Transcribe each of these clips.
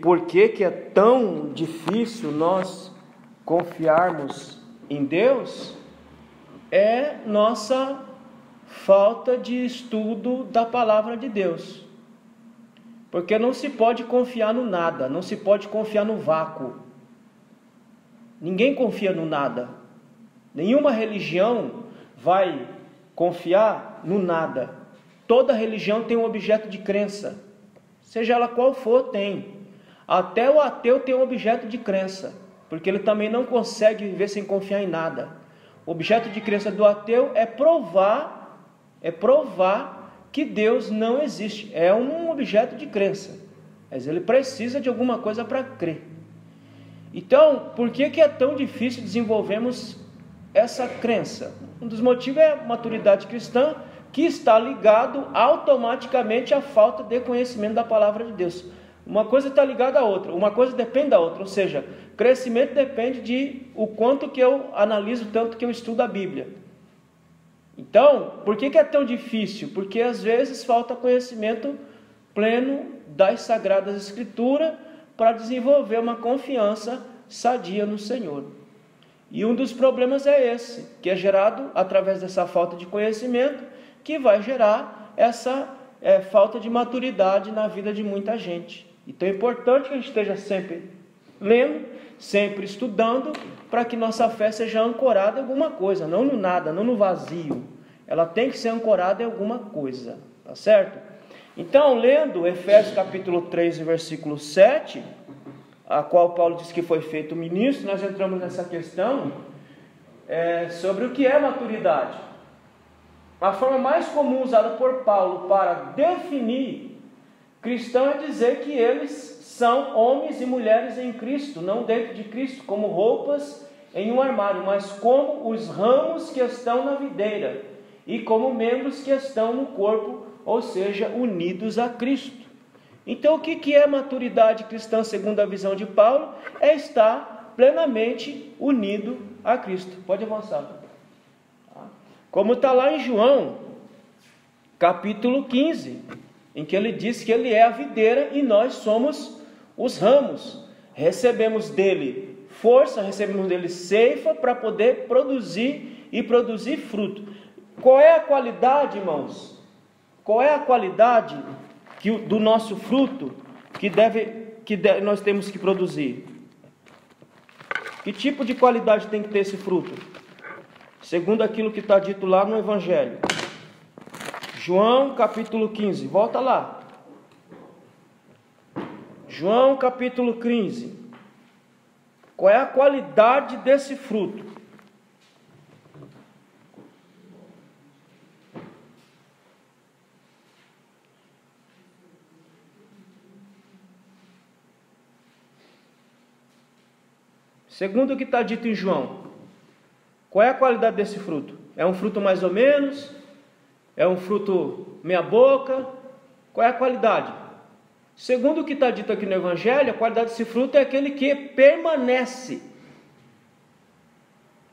por que é tão difícil nós confiarmos em Deus é nossa falta de estudo da palavra de Deus. Porque não se pode confiar no nada, não se pode confiar no vácuo. Ninguém confia no nada. Nenhuma religião vai confiar no nada. Toda religião tem um objeto de crença. Seja ela qual for, tem. Até o ateu tem um objeto de crença, porque ele também não consegue viver sem confiar em nada. O objeto de crença do ateu é provar que Deus não existe. É um objeto de crença, mas ele precisa de alguma coisa para crer. Então, por que é tão difícil desenvolvermos essa crença? Um dos motivos é a maturidade cristã, que está ligado automaticamente à falta de conhecimento da palavra de Deus. Uma coisa está ligada à outra, uma coisa depende da outra, ou seja, crescimento depende de o quanto que eu analiso, tanto que eu estudo a Bíblia. Então, por que é tão difícil? Porque às vezes falta conhecimento pleno das Sagradas Escrituras para desenvolver uma confiança sadia no Senhor. E um dos problemas é esse, que é gerado através dessa falta de conhecimento, que vai gerar essa falta de maturidade na vida de muita gente. Então é importante que a gente esteja sempre lendo, sempre estudando, para que nossa fé seja ancorada em alguma coisa, não no nada, não no vazio. Ela tem que ser ancorada em alguma coisa, tá certo? Então, lendo Efésios capítulo 3, versículo 7, a qual Paulo diz que foi feito ministro, nós entramos nessa questão sobre o que é maturidade. A forma mais comum usada por Paulo para definir cristão é dizer que eles são homens e mulheres em Cristo, não dentro de Cristo, como roupas em um armário, mas como os ramos que estão na videira e como membros que estão no corpo, ou seja, unidos a Cristo. Então, o que é maturidade cristã segundo a visão de Paulo? É estar plenamente unido a Cristo. Pode avançar. Como está lá em João, capítulo 15, em que ele diz que ele é a videira e nós somos os ramos. Recebemos dele força, recebemos dele seifa para poder produzir e produzir fruto. Qual é a qualidade, irmãos? Qual é a qualidade do nosso fruto que nós temos que produzir? Que tipo de qualidade tem que ter esse fruto? Segundo aquilo que está dito lá no Evangelho. João capítulo 15, volta lá. João capítulo 15. Qual é a qualidade desse fruto? Segundo o que está dito em João, qual é a qualidade desse fruto? É um fruto mais ou menos? É um fruto meia boca? Qual é a qualidade? Segundo o que está dito aqui no Evangelho, a qualidade desse fruto é aquele que permanece.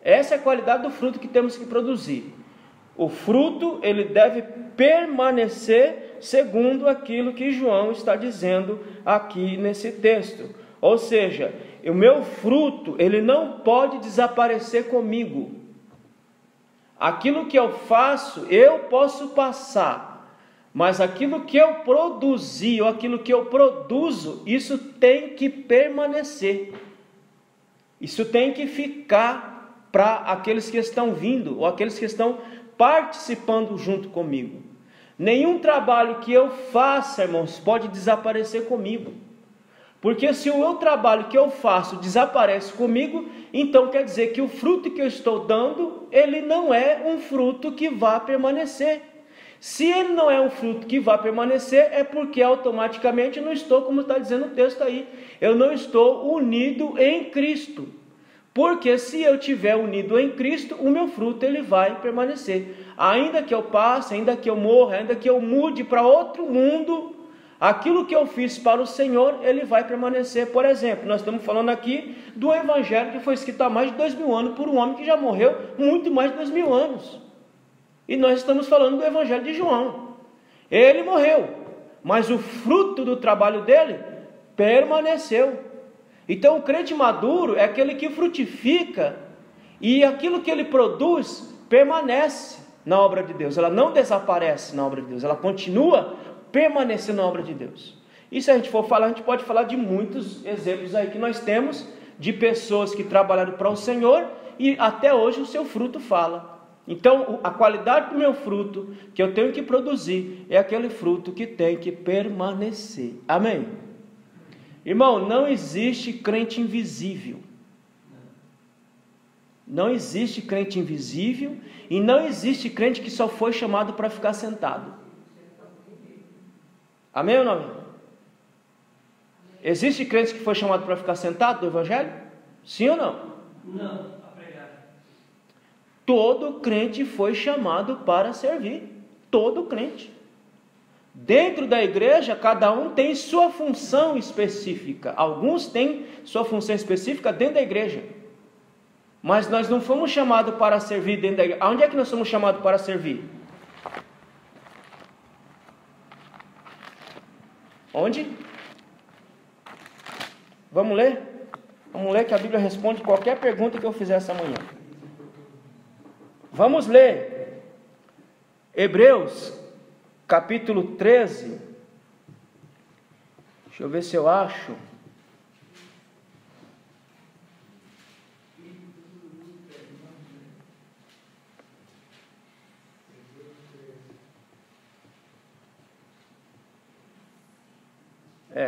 Essa é a qualidade do fruto que temos que produzir. O fruto, ele deve permanecer segundo aquilo que João está dizendo aqui nesse texto. Ou seja, o meu fruto, ele não pode desaparecer comigo. Aquilo que eu faço, eu posso passar, mas aquilo que eu produzi, ou aquilo que eu produzo, isso tem que permanecer. Isso tem que ficar para aqueles que estão vindo, ou aqueles que estão participando junto comigo. Nenhum trabalho que eu faça, irmãos, pode desaparecer comigo. Porque se o meu trabalho que eu faço desaparece comigo, então quer dizer que o fruto que eu estou dando, ele não é um fruto que vai permanecer. Se ele não é um fruto que vai permanecer, é porque automaticamente eu não estou, como está dizendo o texto aí, eu não estou unido em Cristo. Porque se eu estiver unido em Cristo, o meu fruto ele vai permanecer. Ainda que eu passe, ainda que eu morra, ainda que eu mude para outro mundo, aquilo que eu fiz para o Senhor, ele vai permanecer. Por exemplo, nós estamos falando aqui do Evangelho que foi escrito há mais de 2000 anos por um homem que já morreu muito mais de 2000 anos. E nós estamos falando do Evangelho de João. Ele morreu, mas o fruto do trabalho dele permaneceu. Então o crente maduro é aquele que frutifica e aquilo que ele produz permanece na obra de Deus. Ela não desaparece na obra de Deus, ela continua permanecendo na obra de Deus. E se a gente for falar, a gente pode falar de muitos exemplos aí que nós temos de pessoas que trabalharam para o Senhor e até hoje o seu fruto fala. Então a qualidade do meu fruto que eu tenho que produzir é aquele fruto que tem que permanecer. Amém? Irmão, não existe crente invisível. Não existe crente invisível e não existe crente que só foi chamado para ficar sentado. Amém ou não? Existe crente que foi chamado para ficar sentado no Evangelho? Sim ou não? Não, a pregar. Todo crente foi chamado para servir. Todo crente. Dentro da igreja, cada um tem sua função específica. Alguns têm sua função específica dentro da igreja. Mas nós não fomos chamados para servir dentro da igreja. Onde é que nós somos chamados para servir? Onde? Vamos ler? Vamos ler que a Bíblia responde qualquer pergunta que eu fizer essa manhã. Vamos ler Hebreus capítulo 13. Deixa eu ver se eu acho.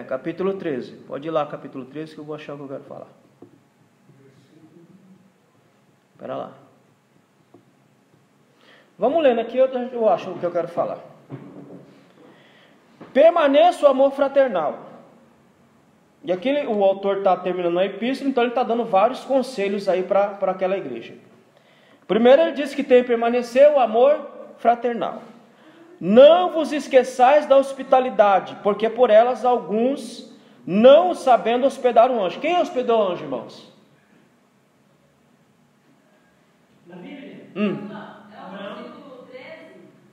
Capítulo 13. Pode ir lá, capítulo 13, que eu vou achar o que eu quero falar. Espera lá. Vamos lendo aqui, eu acho o que eu quero falar. Permaneça o amor fraternal. E aqui o autor está terminando a epístola, então ele está dando vários conselhos aí para aquela igreja. Primeiro ele diz que tem que permanecer o amor fraternal. Não vos esqueçais da hospitalidade, porque por elas alguns, não sabendo, hospedaram um anjo. Quem hospedou o anjo, irmãos? Na Bíblia? É o versículo 13,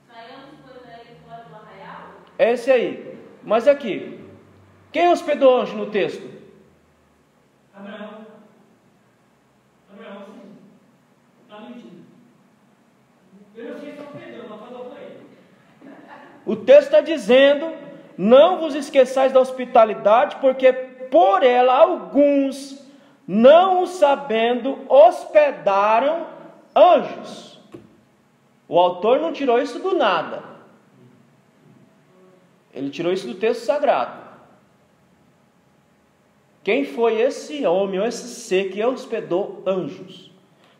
saímos por ele fora do arraial? É esse aí. Mas aqui, quem hospedou o anjo no texto? Abraão. Abraão, sim. Está mentindo. Eu não sei se hospedou, mas falou por ele. O texto está dizendo, não vos esqueçais da hospitalidade, porque por ela alguns, não o sabendo, hospedaram anjos. O autor não tirou isso do nada. Ele tirou isso do texto sagrado. Quem foi esse homem ou esse ser que hospedou anjos?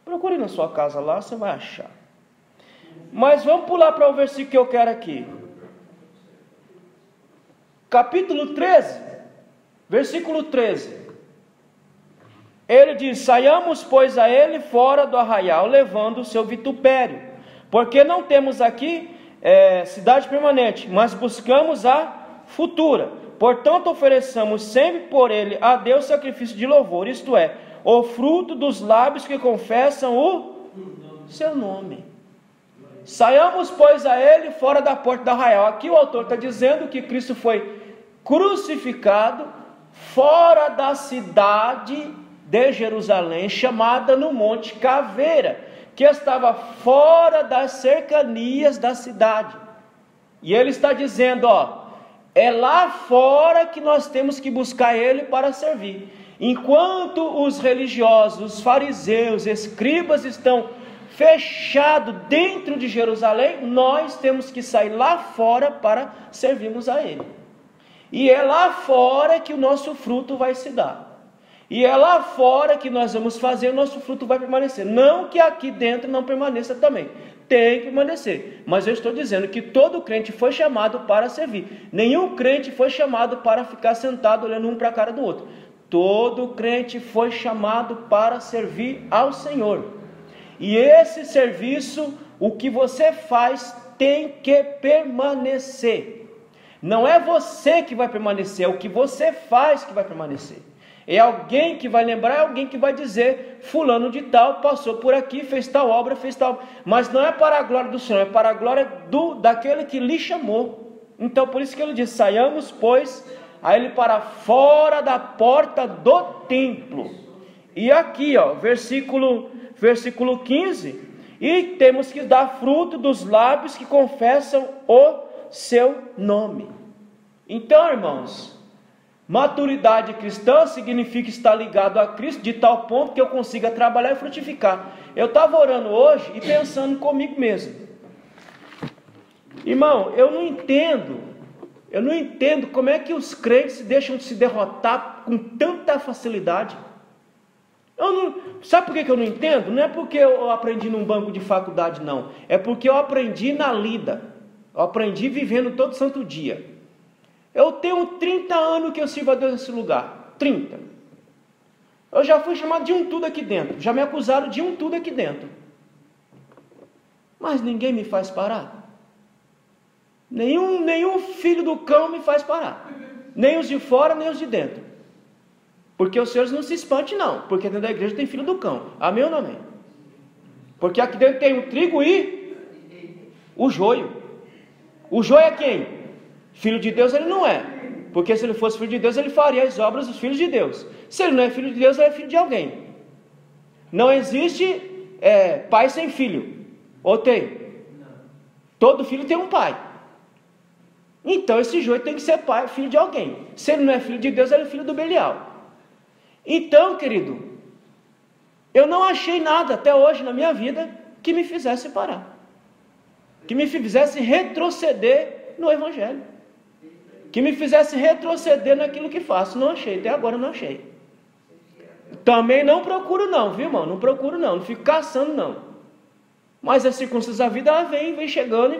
Procure na sua casa lá, você vai achar. Mas vamos pular para o versículo que eu quero aqui. Capítulo 13, versículo 13. Ele diz: saiamos, pois, a ele fora do arraial, levando o seu vitupério, porque não temos aqui cidade permanente, mas buscamos a futura. Portanto, ofereçamos sempre por ele a Deus sacrifício de louvor, isto é, o fruto dos lábios que confessam o seu nome. Saiamos, pois, a ele fora da porta do arraial. Aqui o autor está dizendo que Cristo foi crucificado fora da cidade de Jerusalém, chamada no Monte Caveira, que estava fora das cercanias da cidade. E ele está dizendo, é lá fora que nós temos que buscar ele para servir. Enquanto os religiosos, os fariseus, escribas estão fechados dentro de Jerusalém, nós temos que sair lá fora para servirmos a ele. E é lá fora que o nosso fruto vai se dar. E é lá fora que nós vamos fazer, o nosso fruto vai permanecer. Não que aqui dentro não permaneça também. Tem que permanecer. Mas eu estou dizendo que todo crente foi chamado para servir. Nenhum crente foi chamado para ficar sentado olhando um para a cara do outro. Todo crente foi chamado para servir ao Senhor. E esse serviço, o que você faz, tem que permanecer. Não é você que vai permanecer, é o que você faz que vai permanecer. É alguém que vai lembrar, é alguém que vai dizer, fulano de tal passou por aqui, fez tal obra, fez tal. Mas não é para a glória do Senhor, é para a glória daquele que lhe chamou. Então por isso que ele diz, saiamos, pois, a ele para fora da porta do templo. E aqui, versículo 15, e temos que dar fruto dos lábios que confessam o seu nome. Então, irmãos, maturidade cristã significa estar ligado a Cristo de tal ponto que eu consiga trabalhar e frutificar. Eu estava orando hoje e pensando comigo mesmo. Irmão, eu não entendo como é que os crentes deixam de se derrotar com tanta facilidade. Sabe por que eu não entendo? Não é porque eu aprendi num banco de faculdade, não. É porque eu aprendi na lida. Eu aprendi vivendo todo santo dia. Eu tenho 30 anos que eu sirvo a Deus nesse lugar. 30. Eu já fui chamado de um tudo aqui dentro. Já me acusaram de um tudo aqui dentro. Mas ninguém me faz parar. Nenhum filho do cão me faz parar. Nem os de fora, nem os de dentro. Porque os senhores não se espantem, não. Porque dentro da igreja tem filho do cão. Amém ou não amém? Porque aqui dentro tem o trigo e o joio. O joio é quem? Filho de Deus ele não é. Porque se ele fosse filho de Deus, ele faria as obras dos filhos de Deus. Se ele não é filho de Deus, ele é filho de alguém. Não existe pai sem filho. Ou tem? Todo filho tem um pai. Então esse joio tem que ser pai, filho de alguém. Se ele não é filho de Deus, ele é filho do Belial. Então, querido, eu não achei nada até hoje na minha vida que me fizesse parar, que me fizesse retroceder no Evangelho, que me fizesse retroceder naquilo que faço. Não achei, até agora não achei. Também não procuro não, viu, irmão? Não procuro não fico caçando não. Mas as circunstâncias da vida, ela vem chegando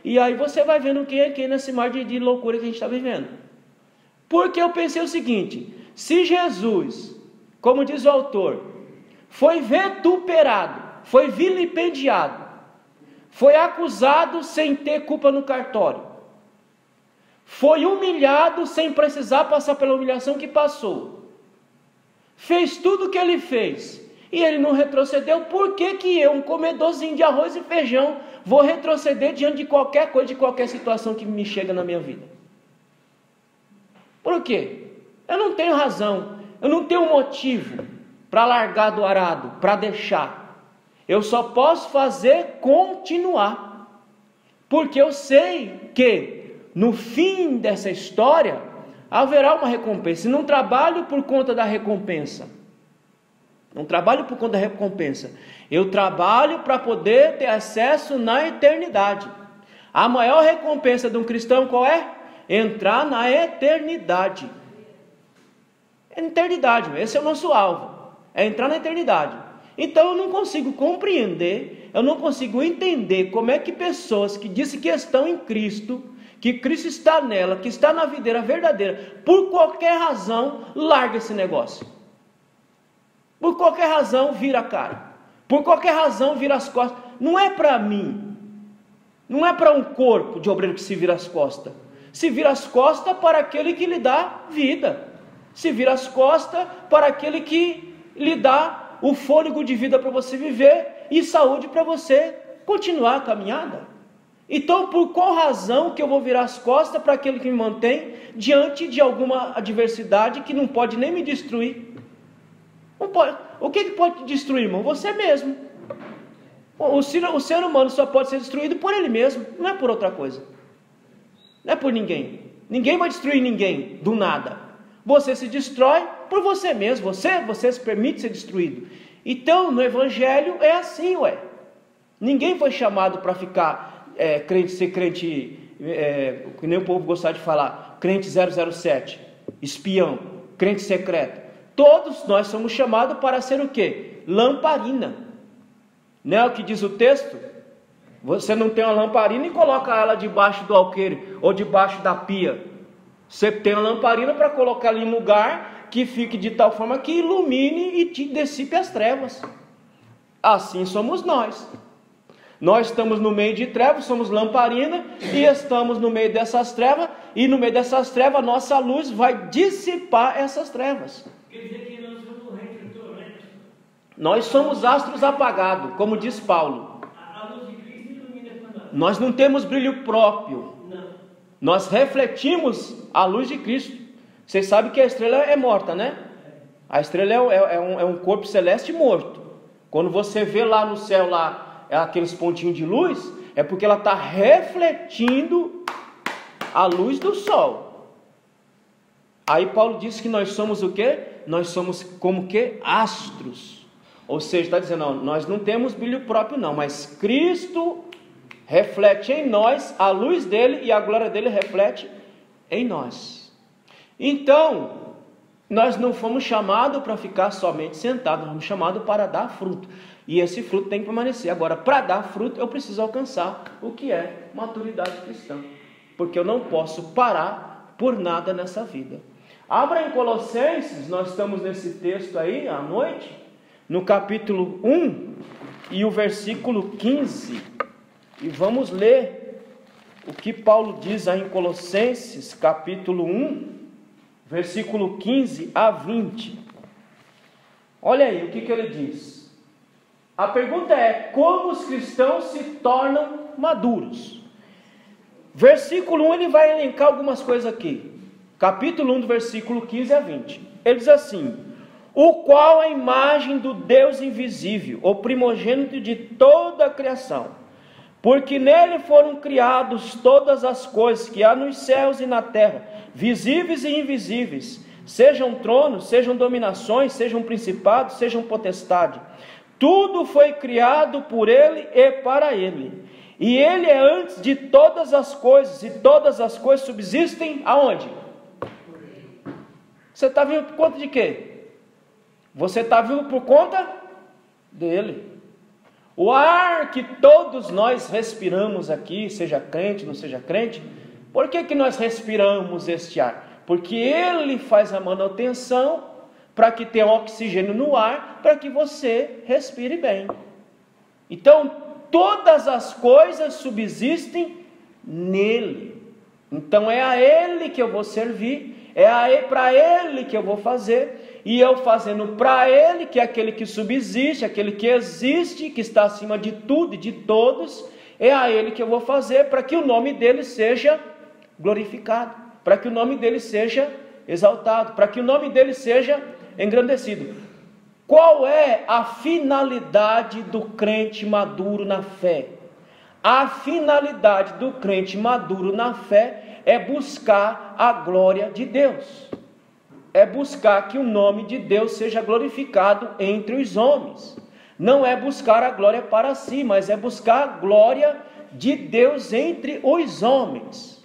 e aí você vai vendo quem é quem nesse mar de loucura que a gente está vivendo. Porque eu pensei o seguinte: se Jesus, como diz o autor, foi vituperado, foi vilipendiado, foi acusado sem ter culpa no cartório, foi humilhado sem precisar passar pela humilhação que passou, fez tudo o que ele fez e ele não retrocedeu, por que eu, um comedorzinho de arroz e feijão, vou retroceder diante de qualquer coisa, de qualquer situação que me chega na minha vida? Por quê? Eu não tenho razão, eu não tenho motivo para largar do arado, para deixar. Eu só posso fazer continuar, porque eu sei que no fim dessa história haverá uma recompensa. E não trabalho por conta da recompensa. Não trabalho por conta da recompensa. Eu trabalho para poder ter acesso na eternidade. A maior recompensa de um cristão qual é? Entrar na eternidade. É eternidade, esse é o nosso alvo. É entrar na eternidade. Então eu não consigo compreender, eu não consigo entender como é que pessoas que dizem que estão em Cristo, que Cristo está nela, que está na videira verdadeira, por qualquer razão, larga esse negócio. Por qualquer razão, vira a cara. Por qualquer razão, vira as costas. Não é para mim. Não é para um corpo de obreiro que se vira as costas. Se vira as costas para aquele que lhe dá vida. Se vira as costas para aquele que lhe dá o fôlego de vida para você viver e saúde para você continuar a caminhada. Então, por qual razão que eu vou virar as costas para aquele que me mantém diante de alguma adversidade que não pode nem me destruir? Não pode. O que pode te destruir, irmão? Você mesmo. O ser humano só pode ser destruído por ele mesmo, não é por outra coisa. Não é por ninguém. Ninguém vai destruir ninguém do nada. Você se destrói por você mesmo. Você se permite ser destruído. Então, no Evangelho é assim, Ninguém foi chamado para ficar ser crente, que nem o povo gostar de falar, crente 007, espião, crente secreto. Todos nós somos chamados para ser o quê? Lamparina. Não é o que diz o texto? Você não tem uma lamparina e coloca ela debaixo do alqueire ou debaixo da pia. Você tem uma lamparina para colocar ali em um lugar que fique de tal forma que ilumine e te dissipe as trevas. Assim somos nós. Nós estamos no meio de trevas, somos lamparina e estamos no meio dessas trevas, e no meio dessas trevas nossa luz vai dissipar essas trevas. Quer dizer que nós somos refletores. Nós somos astros apagados, como diz Paulo. A luz de Cristo ilumina para nós. Nós não temos brilho próprio. Não. Nós refletimos a luz de Cristo. Vocês sabem que a estrela é morta, né? A estrela é um corpo celeste morto. Quando você vê lá no céu, lá, aqueles pontinhos de luz, é porque ela está refletindo a luz do sol. Aí Paulo diz que nós somos o quê? Nós somos como que? Astros. Ou seja, está dizendo, não, nós não temos brilho próprio não, mas Cristo reflete em nós a luz dele e a glória dele reflete em nós. Então, nós não fomos chamados para ficar somente sentados, nós fomos chamados para dar fruto. E esse fruto tem que permanecer. Agora, para dar fruto, eu preciso alcançar o que é maturidade cristã. Porque eu não posso parar por nada nessa vida. Abra em Colossenses, nós estamos nesse texto aí, à noite, no capítulo 1 e o versículo 15. E vamos ler o que Paulo diz aí em Colossenses, capítulo 1, versículo 15 a 20. Olha aí o que ele diz. A pergunta é: como os cristãos se tornam maduros? Versículo 1, ele vai elencar algumas coisas aqui. Capítulo 1, do versículo 15 a 20. Ele diz assim: o qual é a imagem do Deus invisível, o primogênito de toda a criação, porque nele foram criados todas as coisas que há nos céus e na terra, visíveis e invisíveis, sejam tronos, sejam dominações, sejam principados, sejam potestade. Tudo foi criado por ele e para ele. E ele é antes de todas as coisas, e todas as coisas subsistem aonde? Você está vivo por conta de quê? Você está vivo por conta dele. O ar que todos nós respiramos aqui, seja crente, não seja crente, por que nós respiramos este ar? Porque ele faz a manutenção para que tenha oxigênio no ar, para que você respire bem. Então, todas as coisas subsistem nele. Então, é a ele que eu vou servir, para ele que eu vou fazer, e eu fazendo para ele, que é aquele que subsiste, aquele que existe, que está acima de tudo e de todos, é a ele que eu vou fazer para que o nome dele seja glorificado, para que o nome dele seja exaltado, para que o nome dele seja engrandecido. Qual é a finalidade do crente maduro na fé? A finalidade do crente maduro na fé é buscar a glória de Deus. É buscar que o nome de Deus seja glorificado entre os homens. Não é buscar a glória para si, mas é buscar a glória de Deus entre os homens.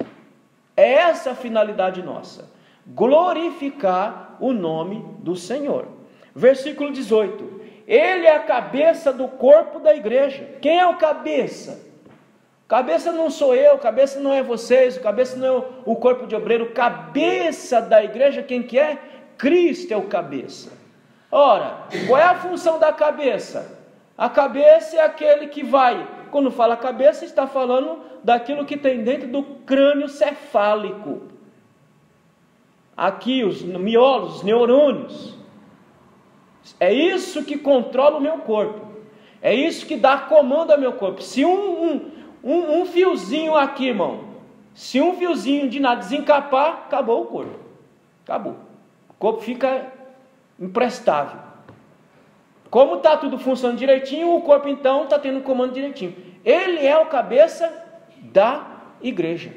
É essa a finalidade nossa. Glorificar o nome do Senhor. Versículo 18. Ele é a cabeça do corpo da igreja. Quem é o cabeça? Cabeça não sou eu, cabeça não é vocês, cabeça não é o corpo de obreiro. Cabeça da igreja, quem que é? Cristo é o cabeça. Ora, qual é a função da cabeça? A cabeça é aquele que vai, quando fala cabeça, está falando daquilo que tem dentro do crânio cefálico. Aqui os miolos, os neurônios. É isso que controla o meu corpo. É isso que dá comando ao meu corpo. Se um fiozinho aqui, irmão, se um fiozinho de nada desencapar, acabou o corpo. Acabou. O corpo fica imprestável. Como está tudo funcionando direitinho, o corpo então está tendo comando direitinho. Ele é o cabeça da igreja.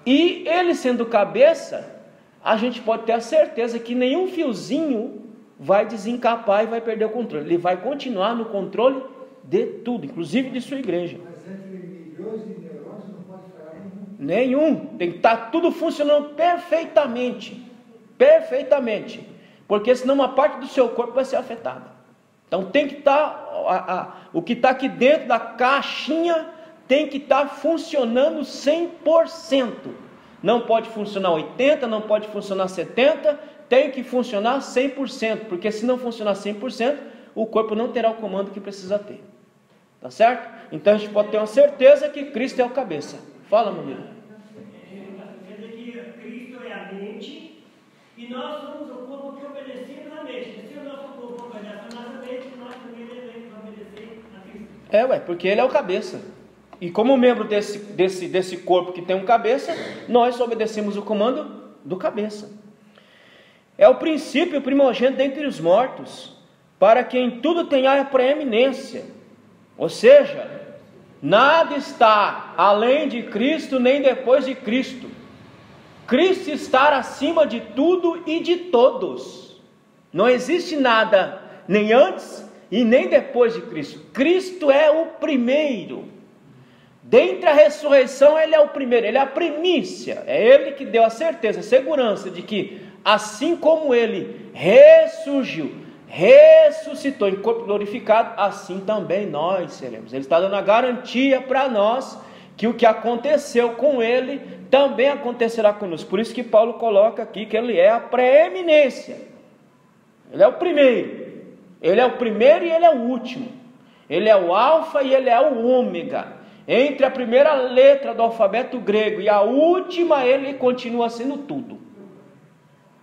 E ele sendo cabeça, a gente pode ter a certeza que nenhum fiozinho vai desencapar e vai perder o controle. Ele vai continuar no controle de tudo, inclusive de sua igreja. Mas entre milhões de neurônios não pode falhar nenhum. Tem que estar tudo funcionando perfeitamente. Perfeitamente. Porque senão uma parte do seu corpo vai ser afetada. Então tem que estar, o que está aqui dentro da caixinha tem que estar funcionando 100%. Não pode funcionar 80%, não pode funcionar 70%, tem que funcionar 100%, porque se não funcionar 100%, o corpo não terá o comando que precisa ter. Tá certo? Então a gente pode ter uma certeza que Cristo é o cabeça. Fala, meu amigo. Quer dizer que Cristo é a mente e nós somos o corpo que obedecemos à mente. Se o nosso corpo obedece à nossa mente, nós também devemos obedecer a Cristo. Porque ele é o cabeça. E como membro desse corpo que tem um cabeça, nós obedecemos o comando do cabeça. É o princípio primogênito dentre os mortos, para que em tudo tenha preeminência. Ou seja, nada está além de Cristo, nem depois de Cristo. Cristo está acima de tudo e de todos. Não existe nada, nem antes e nem depois de Cristo. Cristo é o primeiro. Dentre a ressurreição, Ele é o primeiro, Ele é a primícia. É Ele que deu a certeza, a segurança de que, assim como Ele ressurgiu, ressuscitou em corpo glorificado, assim também nós seremos. Ele está dando a garantia para nós que o que aconteceu com Ele também acontecerá conosco. Por isso que Paulo coloca aqui que Ele é a preeminência. Ele é o primeiro. Ele é o primeiro e Ele é o último. Ele é o alfa e Ele é o ômega. Entre a primeira letra do alfabeto grego e a última, Ele continua sendo tudo.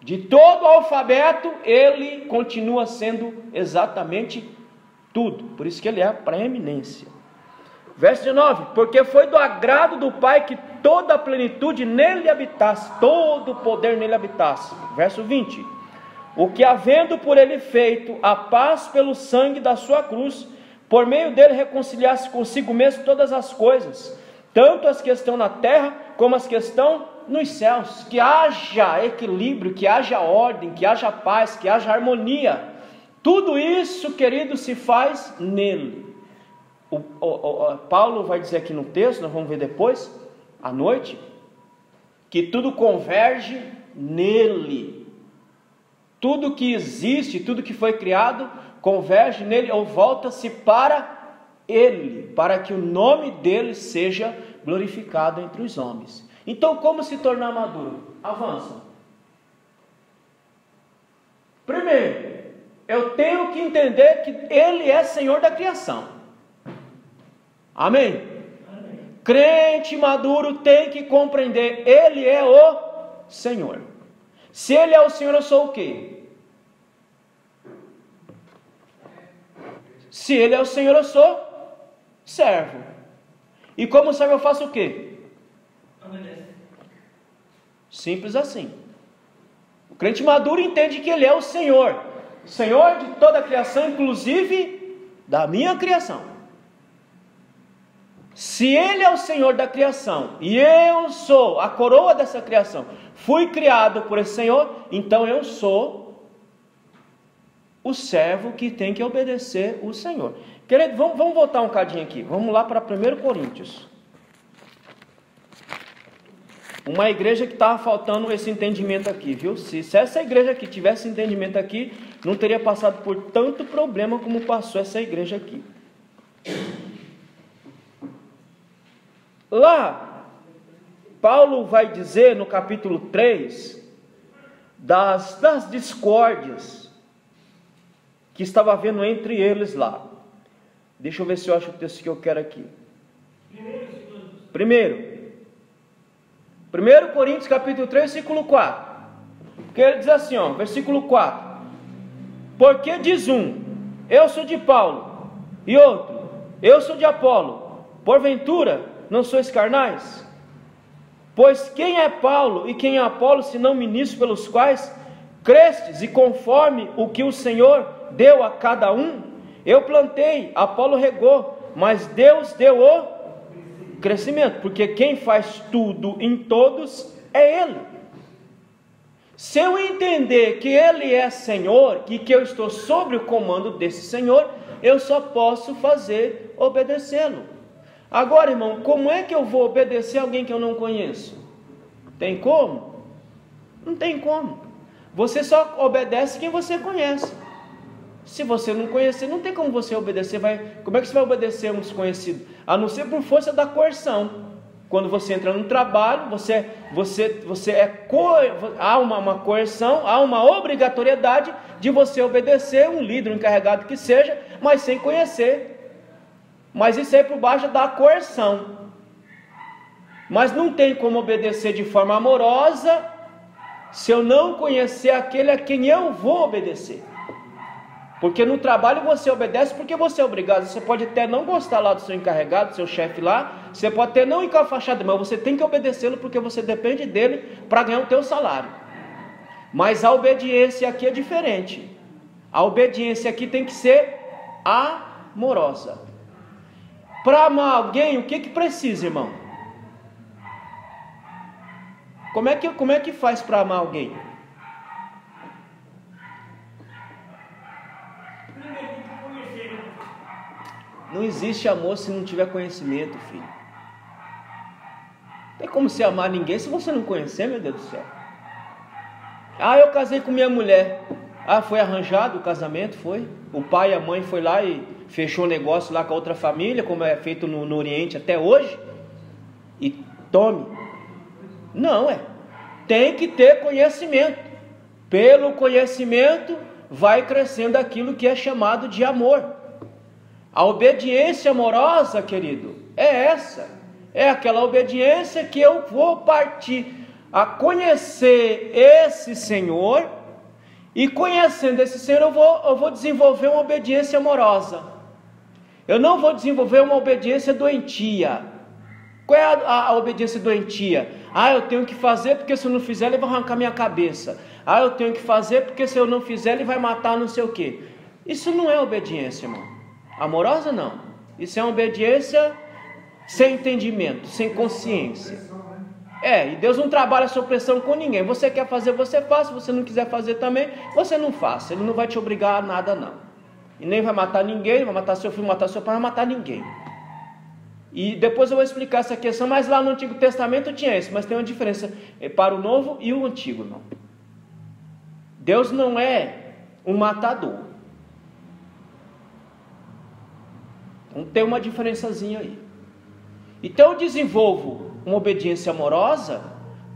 De todo o alfabeto, Ele continua sendo exatamente tudo. Por isso que Ele é a preeminência. Verso 19: porque foi do agrado do Pai que toda a plenitude nele habitasse, todo o poder nele habitasse. Verso 20: o que havendo por ele feito a paz pelo sangue da sua cruz, por meio dele reconciliasse consigo mesmo todas as coisas, tanto as que estão na terra, como as que estão nos céus. Que haja equilíbrio, que haja ordem, que haja paz, que haja harmonia. Tudo isso, querido, se faz nele. Paulo vai dizer aqui no texto, nós vamos ver depois, à noite, que tudo converge nele. Tudo que existe, tudo que foi criado, converge nele ou volta-se para ele, para que o nome dele seja glorificado entre os homens. Então, como se tornar maduro? Avança. Primeiro, eu tenho que entender que Ele é Senhor da criação. Amém? Amém. Crente maduro tem que compreender, Ele é o Senhor. Se Ele é o Senhor, eu sou o quê? Se Ele é o Senhor, eu sou servo. E como servo eu faço o quê? Simples assim. O crente maduro entende que Ele é o Senhor. Senhor de toda a criação, inclusive da minha criação. Se Ele é o Senhor da criação e eu sou a coroa dessa criação, fui criado por esse Senhor, então eu sou o servo que tem que obedecer o Senhor. Querido, vamos voltar um cadinho aqui. Vamos lá para 1 Coríntios. Uma igreja que estava faltando esse entendimento aqui, viu? Se essa igreja aqui tivesse entendimento aqui, não teria passado por tanto problema como passou essa igreja aqui. Lá, Paulo vai dizer no capítulo 3 das discórdias que estava havendo entre eles lá. Deixa eu ver se eu acho o texto que eu quero aqui. Primeiro 1 Coríntios capítulo 3, versículo 4. Porque ele diz assim, ó, versículo 4. Porque diz um, eu sou de Paulo, e outro, eu sou de Apolo. Porventura, não sois carnais? Pois quem é Paulo e quem é Apolo, senão ministros pelos quais crestes, e conforme o que o Senhor deu a cada um? Eu plantei, Apolo regou, mas Deus deu o crescimento, porque quem faz tudo em todos é Ele. Se eu entender que Ele é Senhor e que eu estou sob o comando desse Senhor, eu só posso fazer obedecê-lo. Agora, irmão, como é que eu vou obedecer a alguém que eu não conheço? Tem como? Não tem como. Você só obedece quem você conhece. Se você não conhecer, não tem como você obedecer. Como é que você vai obedecer a um desconhecido? A não ser por força da coerção. Quando você entra no trabalho, há uma coerção, há uma obrigatoriedade de você obedecer um líder, um encarregado que seja, mas sem conhecer. Mas isso é por baixo da coerção. Mas não tem como obedecer de forma amorosa se eu não conhecer aquele a quem eu vou obedecer. Porque no trabalho você obedece porque você é obrigado. Você pode até não gostar lá do seu encarregado, do seu chefe lá. Você pode até não ir com a fachada, mas você tem que obedecê-lo porque você depende dele para ganhar o teu salário. Mas a obediência aqui é diferente. A obediência aqui tem que ser amorosa. Para amar alguém, o que precisa, irmão? Como é que faz para amar alguém? Não existe amor se não tiver conhecimento, filho. Não tem como você amar ninguém se você não conhecer, meu Deus do céu. Eu casei com minha mulher. Foi arranjado o casamento? Foi. O pai e a mãe foi lá e fechou um negócio lá com a outra família, como é feito no Oriente até hoje. E tome. Não, tem que ter conhecimento. Pelo conhecimento vai crescendo aquilo que é chamado de amor. A obediência amorosa, querido, é essa. É aquela obediência que eu vou partir a conhecer esse Senhor, e conhecendo esse Senhor eu vou desenvolver uma obediência amorosa. Eu não vou desenvolver uma obediência doentia. Qual é a obediência doentia? Eu tenho que fazer porque se eu não fizer ele vai arrancar minha cabeça. Eu tenho que fazer porque se eu não fizer ele vai matar não sei o quê. Isso não é obediência, irmão. Amorosa não. Isso é uma obediência sem entendimento, sem consciência. E Deus não trabalha sob pressão com ninguém. Você quer fazer, você faz. Se você não quiser fazer também, você não faça. Ele não vai te obrigar a nada, não. E nem vai matar ninguém, vai matar seu filho, matar seu pai, não vai matar ninguém. E depois eu vou explicar essa questão, mas lá no Antigo Testamento tinha isso, mas tem uma diferença para o Novo e o Antigo, não. Deus não é um matador. Então tem uma diferençazinha aí. Então eu desenvolvo uma obediência amorosa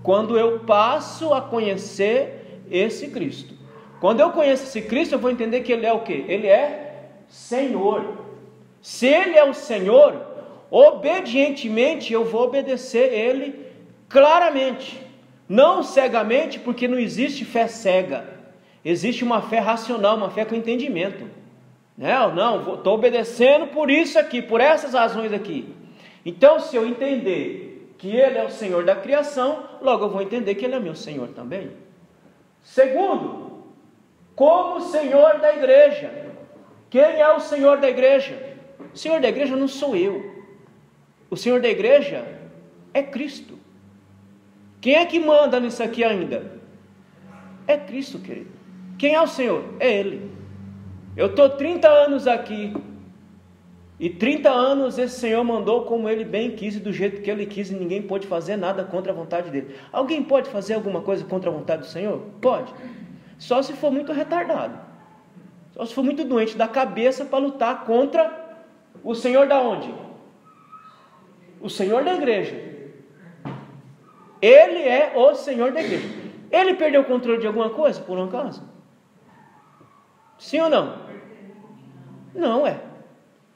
quando eu passo a conhecer esse Cristo. Quando eu conheço esse Cristo, eu vou entender que Ele é o quê? Ele é Senhor. Se Ele é o Senhor, obedientemente eu vou obedecer Ele claramente. Não cegamente, porque não existe fé cega. Existe uma fé racional, uma fé com entendimento. Não, estou obedecendo por isso aqui, por essas razões aqui. Então, se eu entender que Ele é o Senhor da criação, logo eu vou entender que Ele é meu Senhor também. Segundo, como Senhor da igreja. Quem é o Senhor da igreja? O Senhor da igreja não sou eu. O Senhor da igreja é Cristo. Quem é que manda nisso aqui ainda? É Cristo, querido. Quem é o Senhor? É Ele. Eu estou 30 anos aqui. E 30 anos esse Senhor mandou como Ele bem quis e do jeito que Ele quis, e ninguém pode fazer nada contra a vontade dEle. Alguém pode fazer alguma coisa contra a vontade do Senhor? Pode. Só se for muito retardado. Só se for muito doente da cabeça para lutar contra o Senhor da onde? O Senhor da igreja. Ele é o Senhor da igreja. Ele perdeu o controle de alguma coisa, por um acaso? Sim ou não? Não é.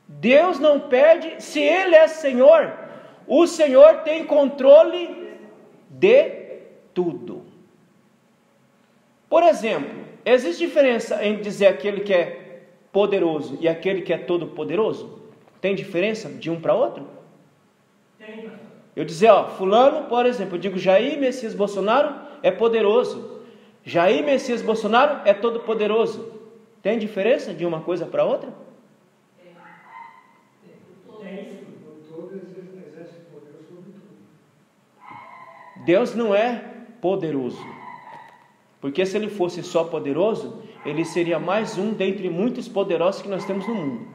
Deus não perde. Se Ele é Senhor, o Senhor tem controle de tudo. Por exemplo, existe diferença em dizer aquele que é poderoso e aquele que é todo poderoso? Tem diferença de um para outro? Tem. Eu dizer, fulano, por exemplo, eu digo Jair Messias Bolsonaro é poderoso. Jair Messias Bolsonaro é todo poderoso. Tem diferença de uma coisa para outra? Deus não é poderoso. Porque se Ele fosse só poderoso, Ele seria mais um dentre muitos poderosos que nós temos no mundo.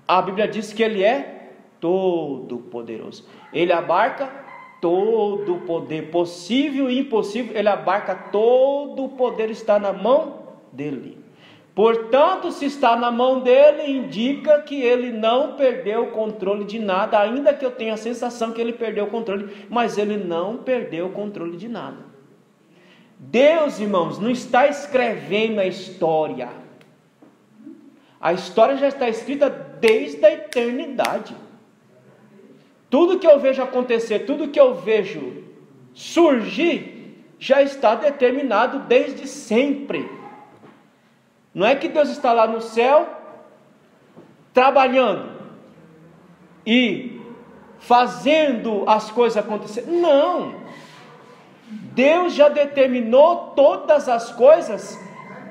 A Bíblia diz que Ele é todo poderoso. Ele abarca todo o poder, possível e impossível. Ele abarca todo o poder, está na mão dEle. Portanto, se está na mão dEle, indica que Ele não perdeu o controle de nada, ainda que eu tenha a sensação que Ele perdeu o controle, mas Ele não perdeu o controle de nada. Deus, irmãos, não está escrevendo a história. A história já está escrita desde a eternidade. Tudo que eu vejo acontecer, tudo que eu vejo surgir, já está determinado desde sempre. Não é que Deus está lá no céu, trabalhando e fazendo as coisas acontecer. Não. Deus já determinou todas as coisas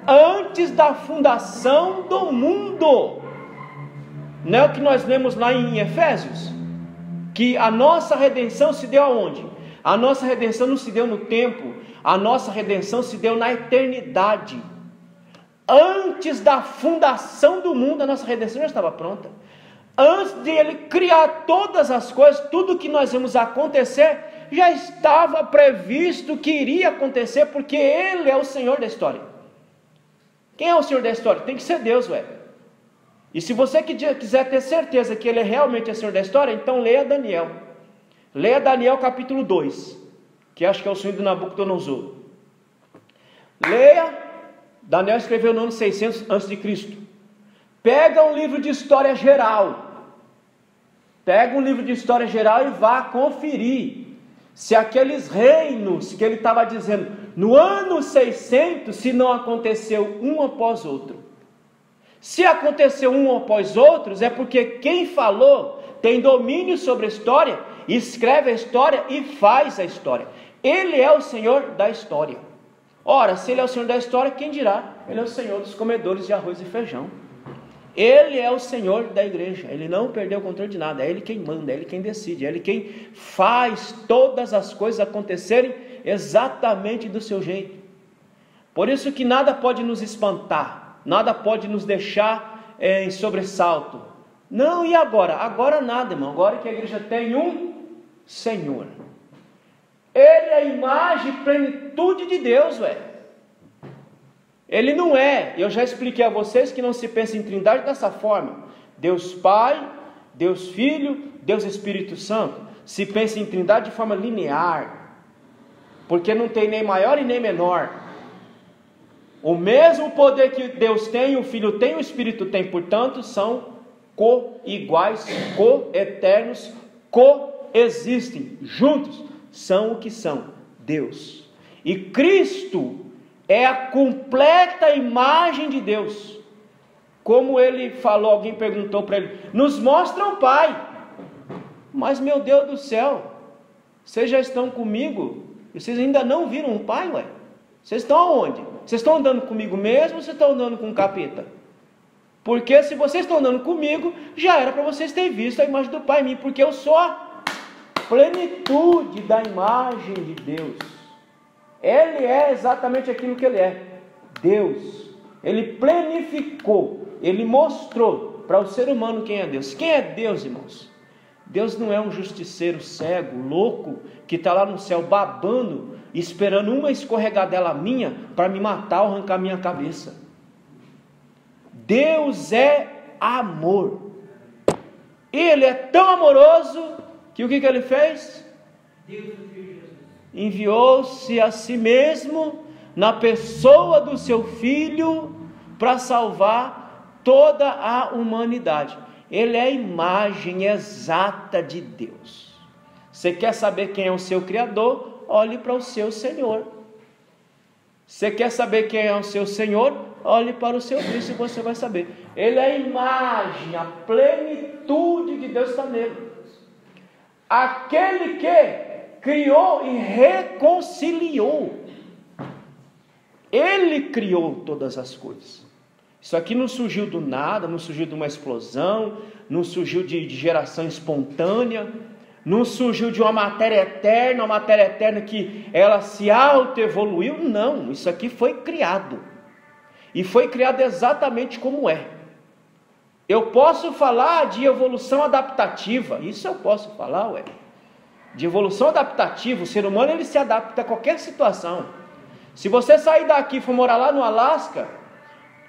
antes da fundação do mundo. Não é o que nós lemos lá em Efésios? Que a nossa redenção se deu aonde? A nossa redenção não se deu no tempo, a nossa redenção se deu na eternidade. Antes da fundação do mundo, a nossa redenção já estava pronta. Antes de Ele criar todas as coisas, tudo que nós vemos acontecer, já estava previsto que iria acontecer, porque Ele é o Senhor da história. Quem é o Senhor da história? Tem que ser Deus, ué. E se você quiser ter certeza que Ele realmente é Senhor da história, então leia Daniel. Leia Daniel capítulo 2, que acho que é o sonho do Nabucodonosor. Leia, Daniel escreveu no ano 600 a.C. Pega um livro de história geral. Pega um livro de história geral e vá conferir se aqueles reinos que ele estava dizendo no ano 600, se não aconteceu um após outro. Se aconteceu um após outros, é porque quem falou tem domínio sobre a história, escreve a história e faz a história. Ele é o Senhor da história. Ora, se Ele é o Senhor da história, quem dirá? Ele é o Senhor dos comedores de arroz e feijão. Ele é o Senhor da igreja. Ele não perdeu o controle de nada. É Ele quem manda, é Ele quem decide, é Ele quem faz todas as coisas acontecerem exatamente do seu jeito. Por isso que nada pode nos espantar, nada pode nos deixar em sobressalto. Não, e agora? Agora nada, irmão. Agora que a igreja tem um Senhor. Ele é a imagem e plenitude de Deus, ué. Ele não é, eu já expliquei a vocês que não se pensa em trindade dessa forma. Deus Pai, Deus Filho, Deus Espírito Santo. Se pensa em trindade de forma linear, porque não tem nem maior e nem menor. O mesmo poder que Deus tem, o Filho tem, o Espírito tem, portanto, são co-iguais, co-eternos, coexistem, juntos, são o que são, Deus. E Cristo é a completa imagem de Deus. Como ele falou, alguém perguntou para ele, nos mostra o Pai. Mas meu Deus do céu, vocês já estão comigo, e vocês ainda não viram um Pai, ué? Vocês estão aonde? Vocês estão andando comigo mesmo ou vocês estão andando com um capeta? Porque se vocês estão andando comigo, já era para vocês terem visto a imagem do Pai em mim, porque eu sou a plenitude da imagem de Deus. Ele é exatamente aquilo que Ele é, Deus. Ele planificou, Ele mostrou para o ser humano quem é Deus. Quem é Deus, irmãos? Deus não é um justiceiro cego, louco, que está lá no céu babando, esperando uma escorregadela minha para me matar ou arrancar minha cabeça. Deus é amor. Ele é tão amoroso que o que Ele fez? Enviou-se a si mesmo na pessoa do seu Filho para salvar toda a humanidade. Ele é a imagem exata de Deus. Você quer saber quem é o seu Criador? Olhe para o seu Senhor. Você quer saber quem é o seu Senhor? Olhe para o seu Cristo e você vai saber. Ele é a imagem, a plenitude de Deus está nele. Aquele que criou e reconciliou. Ele criou todas as coisas. Isso aqui não surgiu do nada, não surgiu de uma explosão, não surgiu de geração espontânea, não surgiu de uma matéria eterna que ela se auto-evoluiu. Não, isso aqui foi criado. E foi criado exatamente como é. Eu posso falar de evolução adaptativa, isso eu posso falar, ué. De evolução adaptativa, o ser humano ele se adapta a qualquer situação. Se você sair daqui e for morar lá no Alasca,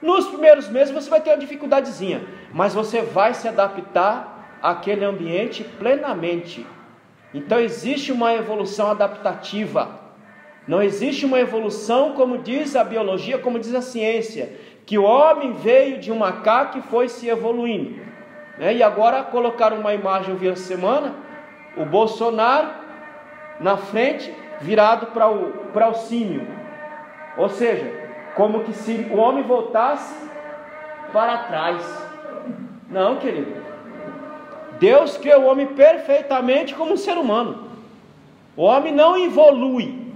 nos primeiros meses você vai ter uma dificuldadezinha, mas você vai se adaptar àquele ambiente plenamente. Então existe uma evolução adaptativa. Não existe uma evolução como diz a biologia, como diz a ciência, que o homem veio de um macaco e foi se evoluindo. E agora colocaram uma imagem, eu vi essa semana, o Bolsonaro na frente, virado para o símio. Ou seja, como que se o homem voltasse para trás. Não, querido. Deus criou o homem perfeitamente como um ser humano. O homem não evolui.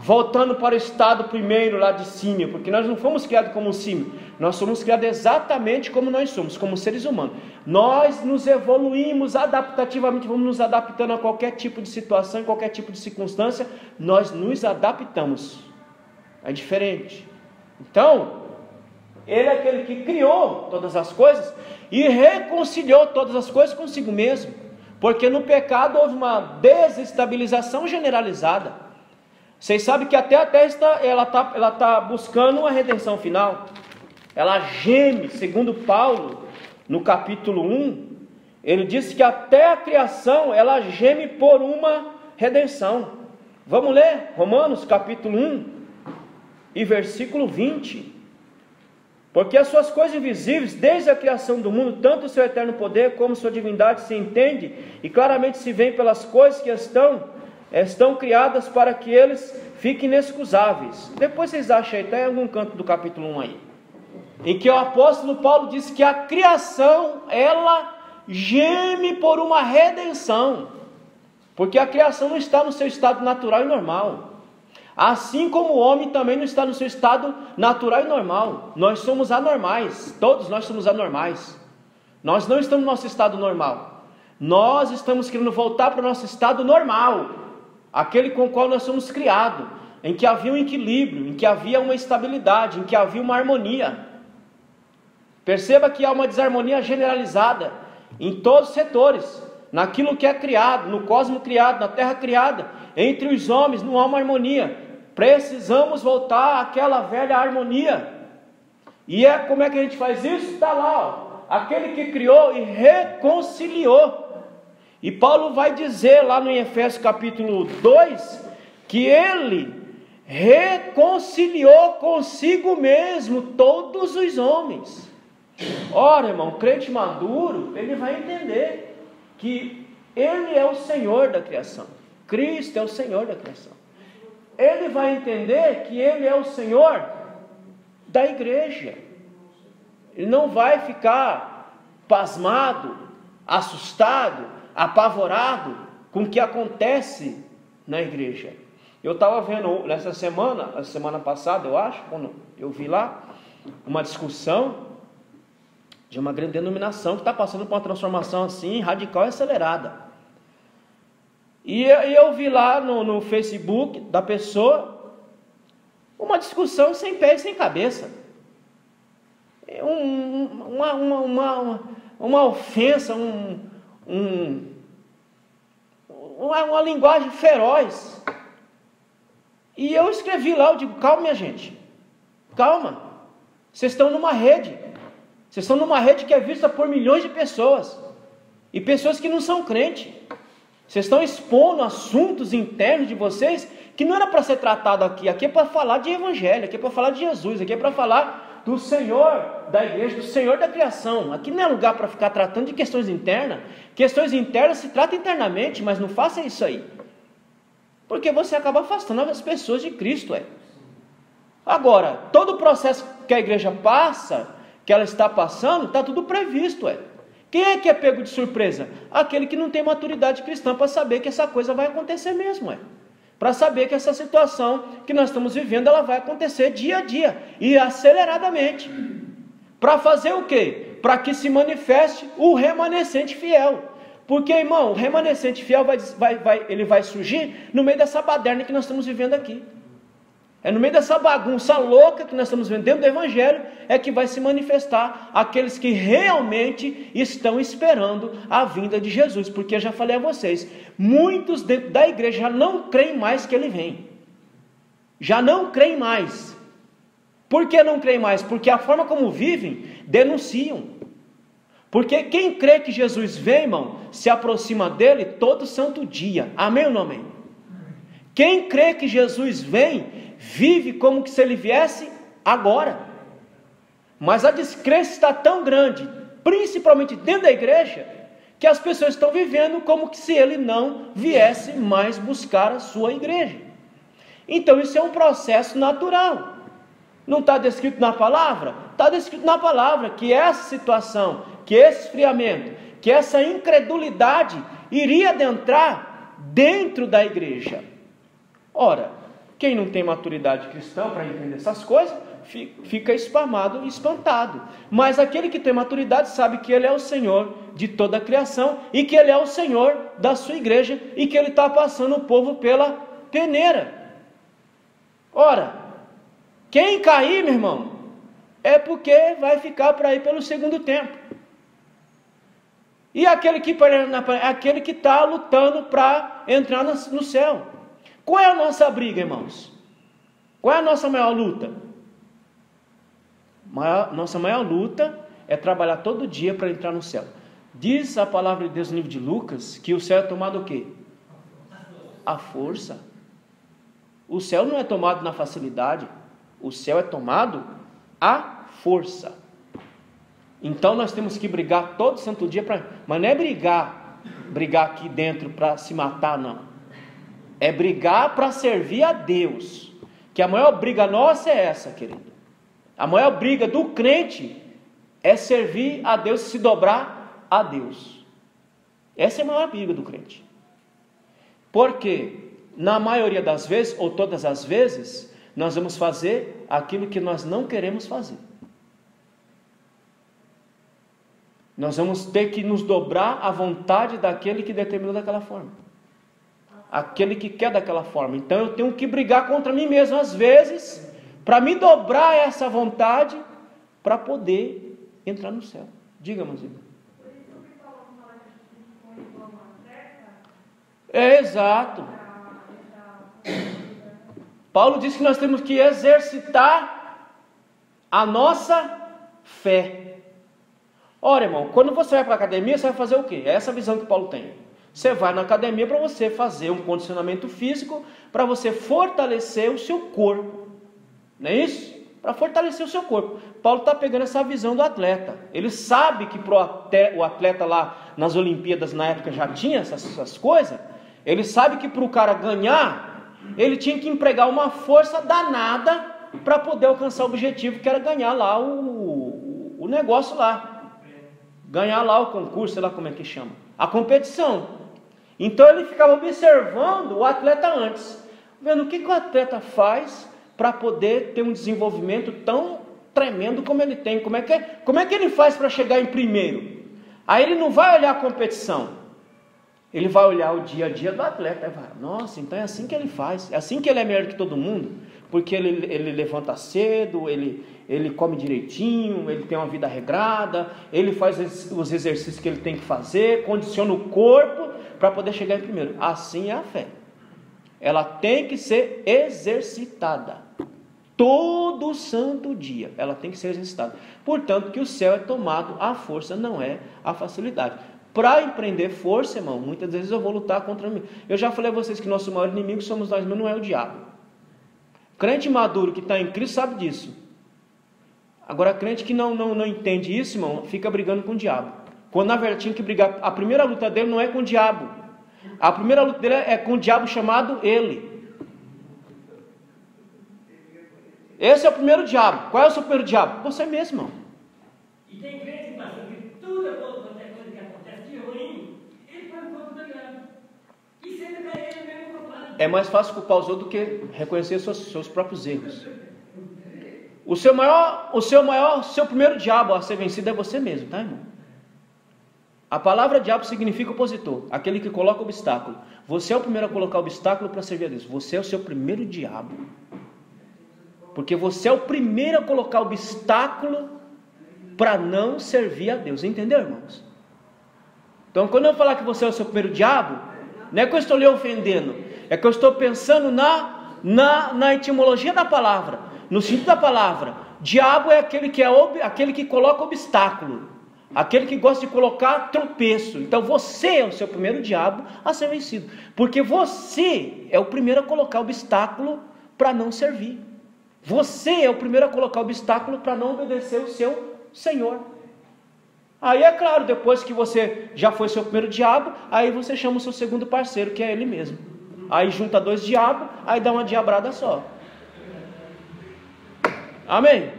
voltando para o estado primeiro lá de símio, porque nós não fomos criados como um símio, nós somos criados exatamente como nós somos, como seres humanos. Nós nos evoluímos adaptativamente, vamos nos adaptando a qualquer tipo de situação, em qualquer tipo de circunstância, nós nos adaptamos. É diferente. Então, Ele é aquele que criou todas as coisas e reconciliou todas as coisas consigo mesmo, porque no pecado houve uma desestabilização generalizada. Vocês sabem que até a terra ela tá buscando uma redenção final. Ela geme, segundo Paulo, no capítulo 1, ele disse que até a criação ela geme por uma redenção. Vamos ler Romanos capítulo 1 e versículo 20. Porque as suas coisas invisíveis, desde a criação do mundo, tanto o seu eterno poder como sua divindade se entende e claramente se vê pelas coisas que estão criadas para que eles fiquem inexcusáveis. Depois vocês acham aí, até em algum canto do capítulo 1 aí, em que o apóstolo Paulo diz que a criação, ela geme por uma redenção, porque a criação não está no seu estado natural e normal, assim como o homem também não está no seu estado natural e normal. Nós somos anormais, todos nós somos anormais, nós não estamos no nosso estado normal, nós estamos querendo voltar para o nosso estado normal, aquele com o qual nós somos criados, em que havia um equilíbrio, em que havia uma estabilidade, em que havia uma harmonia. Perceba que há uma desarmonia generalizada em todos os setores, naquilo que é criado, no cosmos criado, na terra criada, entre os homens não há uma harmonia. Precisamos voltar àquela velha harmonia. E como é que a gente faz isso? Está lá, ó, aquele que criou e reconciliou. E Paulo vai dizer lá no Efésios capítulo 2, que ele reconciliou consigo mesmo todos os homens. Ora, irmão, o crente maduro, ele vai entender que ele é o Senhor da criação. Cristo é o Senhor da criação. Ele vai entender que ele é o Senhor da igreja. Ele não vai ficar pasmado, assustado, apavorado com o que acontece na igreja. Eu estava vendo nessa semana, a semana passada eu acho, quando eu vi lá uma discussão de uma grande denominação que está passando por uma transformação assim radical e acelerada. E eu vi lá no Facebook da pessoa uma discussão sem pé e sem cabeça, uma ofensa, uma linguagem feroz. E eu escrevi lá, eu digo, calma minha gente, calma, vocês estão numa rede, que é vista por milhões de pessoas, e pessoas que não são crentes. Vocês estão expondo assuntos internos de vocês que não era para ser tratado aqui. Aqui é para falar de evangelho, aqui é para falar de Jesus, aqui é para falar do Senhor da igreja, do Senhor da criação. Aqui não é lugar para ficar tratando de questões internas. Questões internas se tratam internamente, mas não faça isso aí, porque você acaba afastando as pessoas de Cristo. Agora, todo o processo que a igreja passa, que ela está passando, está tudo previsto. Quem é que é pego de surpresa? Aquele que não tem maturidade cristã para saber que essa coisa vai acontecer mesmo. Para saber que essa situação que nós estamos vivendo, ela vai acontecer dia a dia e aceleradamente. Para fazer o quê? Para que se manifeste o remanescente fiel. Porque, irmão, o remanescente fiel ele vai surgir no meio dessa baderna que nós estamos vivendo aqui. É no meio dessa bagunça louca que nós estamos vendo dentro do Evangelho, é que vai se manifestar aqueles que realmente estão esperando a vinda de Jesus. Porque eu já falei a vocês, muitos dentro da igreja já não creem mais que Ele vem. Já não creem mais. Por que não creem mais? Porque a forma como vivem, denunciam. Porque quem crê que Jesus vem, irmão, se aproxima dele todo santo dia. Amém ou não amém? Quem crê que Jesus vem, vive como que se ele viesse agora. Mas a descrença está tão grande, principalmente dentro da igreja, que as pessoas estão vivendo como que se ele não viesse mais buscar a sua igreja. Então isso é um processo natural. Não está descrito na palavra? Está descrito na palavra que essa situação, que esse esfriamento, que essa incredulidade iria adentrar dentro da igreja. Ora, Quem não tem maturidade cristã para entender essas coisas, fica espamado e espantado. Mas aquele que tem maturidade sabe que Ele é o Senhor de toda a criação e que Ele é o Senhor da sua igreja e que Ele está passando o povo pela peneira. Ora, quem cair, meu irmão, é porque vai ficar para ir pelo segundo tempo. E aquele que está lutando para entrar no céu. Qual é a nossa briga, irmãos? Qual é a nossa maior luta? Nossa maior luta é trabalhar todo dia para entrar no céu. Diz a palavra de Deus no livro de Lucas que o céu é tomado o quê? A força. O céu não é tomado na facilidade. O céu é tomado à força. Então nós temos que brigar todo santo dia mas não é brigar aqui dentro para se matar, não. É brigar para servir a Deus. Que a maior briga nossa é essa, querido. A maior briga do crente é servir a Deus, se dobrar a Deus. Essa é a maior briga do crente. Porque na maioria das vezes, ou todas as vezes, nós vamos fazer aquilo que nós não queremos fazer. Nós vamos ter que nos dobrar à vontade daquele que determinou daquela forma. Aquele que quer daquela forma. Então eu tenho que brigar contra mim mesmo às vezes, para me dobrar a essa vontade, para poder entrar no céu. Diga, irmãozinho. É exato. Paulo diz que nós temos que exercitar a nossa fé. Ora, irmão, quando você vai para a academia, você vai fazer o quê? É essa visão que Paulo tem. Você vai na academia para você fazer um condicionamento físico, para você fortalecer o seu corpo. Não é isso? Para fortalecer o seu corpo. Paulo está pegando essa visão do atleta. Ele sabe que o atleta lá nas Olimpíadas, na época, já tinha essas coisas. Ele sabe que para o cara ganhar, ele tinha que empregar uma força danada para poder alcançar o objetivo, que era ganhar lá o negócio lá. Ganhar lá o concurso, sei lá como é que chama. A competição. Então ele ficava observando o atleta antes, vendo o que o atleta faz para poder ter um desenvolvimento tão tremendo como ele tem. Como é que ele faz para chegar em primeiro? Aí ele não vai olhar a competição, ele vai olhar o dia a dia do atleta. Vai, nossa, então é assim que ele faz, é assim que ele é melhor que todo mundo, porque ele levanta cedo, ele come direitinho, ele tem uma vida regrada, ele faz os exercícios que ele tem que fazer, condiciona o corpo para poder chegar em primeiro. Assim é a fé. Ela tem que ser exercitada. Todo santo dia ela tem que ser exercitada. Portanto, que o céu é tomado à força, não é à facilidade. Para empreender força, irmão, muitas vezes eu vou lutar contra mim. Eu já falei a vocês que nosso maior inimigo somos nós, mas não é o diabo. Crente maduro que está em Cristo sabe disso. Agora, crente que não entende isso, irmão, fica brigando com o diabo. Quando na verdade tinha que brigar, a primeira luta dele não é com o diabo. A primeira luta dele é com o diabo chamado ele. Esse é o primeiro diabo. Qual é o seu primeiro diabo? Você mesmo, irmão. E tem crente que tudo é qualquer coisa que acontece de ruim, ele põe um pouco do diabo. E sempre vai ele mesmo culpado. É mais fácil culpar os outros do que reconhecer seus próprios erros. O seu primeiro diabo a ser vencido é você mesmo, tá, irmão? A palavra diabo significa opositor, aquele que coloca obstáculo. Você é o primeiro a colocar obstáculo para servir a Deus. Você é o seu primeiro diabo. Porque você é o primeiro a colocar obstáculo para não servir a Deus. Entendeu, irmãos? Então, quando eu falar que você é o seu primeiro diabo, não é que eu estou lhe ofendendo, é que eu estou pensando na etimologia da palavra, no sentido da palavra. Diabo é aquele que coloca obstáculo, aquele que gosta de colocar tropeço. Então você é o seu primeiro diabo a ser vencido, porque você é o primeiro a colocar obstáculo para não servir. Você é o primeiro a colocar obstáculo para não obedecer o seu Senhor. Aí é claro, depois que você já foi seu primeiro diabo, aí você chama o seu segundo parceiro, que é ele mesmo. Aí junta dois diabos, aí dá uma diabrada só. Amém?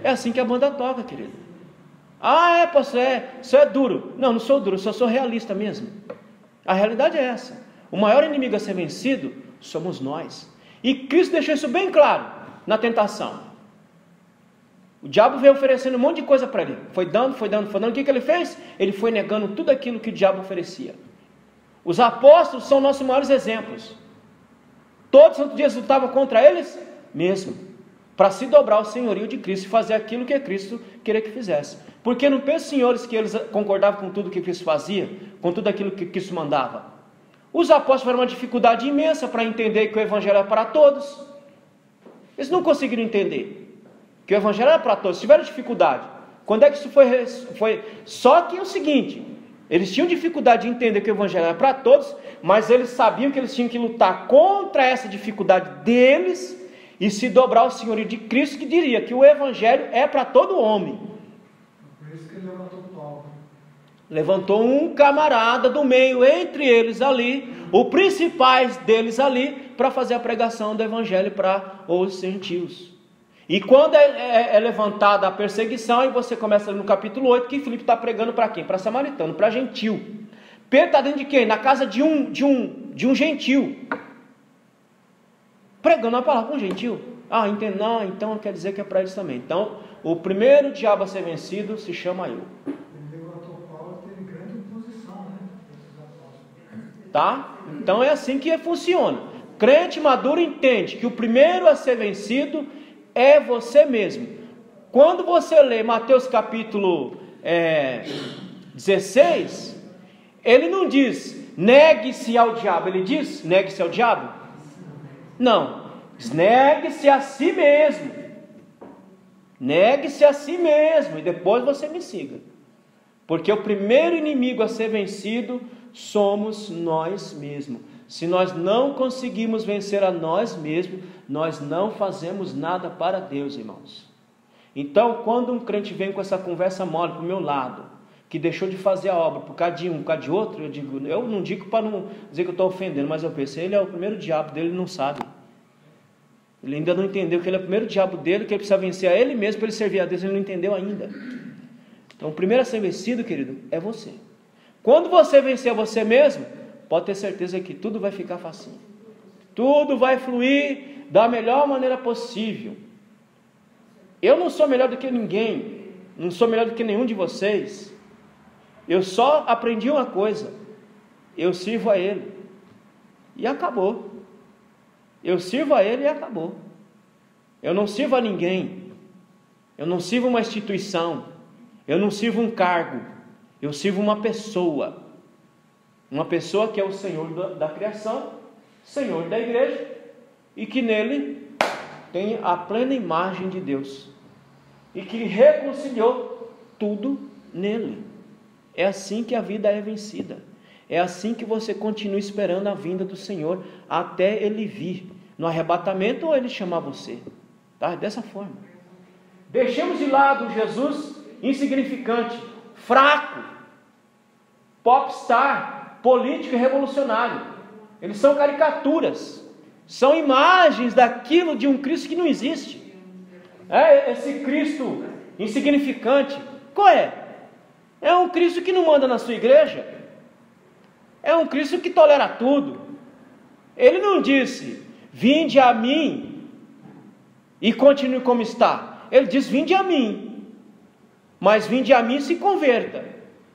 É assim que a banda toca, querido. Ah, pastor, isso é duro. Não sou duro, só sou realista mesmo. A realidade é essa. O maior inimigo a ser vencido somos nós. E Cristo deixou isso bem claro na tentação. O diabo veio oferecendo um monte de coisa para ele. Foi dando. O que ele fez? Ele foi negando tudo aquilo que o diabo oferecia. Os apóstolos são nossos maiores exemplos. Todos os santos dias lutavam contra eles mesmo, para se dobrar ao senhorio de Cristo e fazer aquilo que Cristo queria que fizesse. Porque não pensam, senhores, que eles concordavam com tudo que Cristo fazia, com tudo aquilo que Cristo mandava. Os apóstolos tiveram uma dificuldade imensa para entender que o evangelho era para todos. Eles não conseguiram entender que o evangelho era para todos, tiveram dificuldade. Quando é que isso foi? Só que é o seguinte, eles tinham dificuldade de entender que o evangelho era para todos, mas eles sabiam que eles tinham que lutar contra essa dificuldade deles e se dobrar ao senhorio de Cristo, que diria que o evangelho é para todo homem. Por isso que ele levantou Paulo. Levantou um camarada do meio, entre eles ali, os principais deles ali, para fazer a pregação do evangelho para os gentios. E quando é levantada a perseguição, e você começa no capítulo 8, que Filipe está pregando para quem? Para samaritano, para gentil. Pedro está dentro de quem? Na casa de um gentil, pregando a palavra para um gentil. Entendo. Não, então quer dizer que é para eles também. Então, o primeiro diabo a ser vencido se chama eu. Ele levantou Paulo, teve grande oposição, né? Esses apóstolos. Tá? Então é assim que funciona. Crente maduro entende que o primeiro a ser vencido é você mesmo. Quando você lê Mateus capítulo 16, ele não diz negue-se ao diabo, ele diz negue-se ao diabo? Não, negue-se a si mesmo. Negue-se a si mesmo e depois você me siga. Porque o primeiro inimigo a ser vencido somos nós mesmos. Se nós não conseguimos vencer a nós mesmos, nós não fazemos nada para Deus, irmãos. Então, quando um crente vem com essa conversa mole para o meu lado, que deixou de fazer a obra por causa de um, por causa de outro, eu não digo para não dizer que eu estou ofendendo, mas eu pensei, ele é o primeiro diabo dele, ele não sabe. Ele ainda não entendeu que ele é o primeiro diabo dele, que ele precisa vencer a ele mesmo para ele servir a Deus, ele não entendeu ainda. Então, o primeiro a ser vencido, querido, é você. Quando você vencer você mesmo, pode ter certeza que tudo vai ficar facinho. Tudo vai fluir da melhor maneira possível. Eu não sou melhor do que ninguém, não sou melhor do que nenhum de vocês. Eu só aprendi uma coisa: eu sirvo a Ele. E acabou. Eu sirvo a Ele e acabou. Eu não sirvo a ninguém. Eu não sirvo uma instituição. Eu não sirvo um cargo. Eu sirvo uma pessoa. Uma pessoa que é o Senhor da criação, Senhor da igreja, e que nele tem a plena imagem de Deus. E que reconciliou tudo nele. É assim que a vida é vencida. É assim que você continua esperando a vinda do Senhor até Ele vir no arrebatamento ou Ele chamar você. Tá? Dessa forma. Deixemos de lado Jesus insignificante, fraco, popstar, político e revolucionário. Eles são caricaturas. São imagens daquilo de um Cristo que não existe. Esse Cristo insignificante. Qual é? É um Cristo que não manda na sua igreja. É um Cristo que tolera tudo. Ele não disse, vinde a mim e continue como está. Ele diz, vinde a mim. Mas vinde a mim e se converta.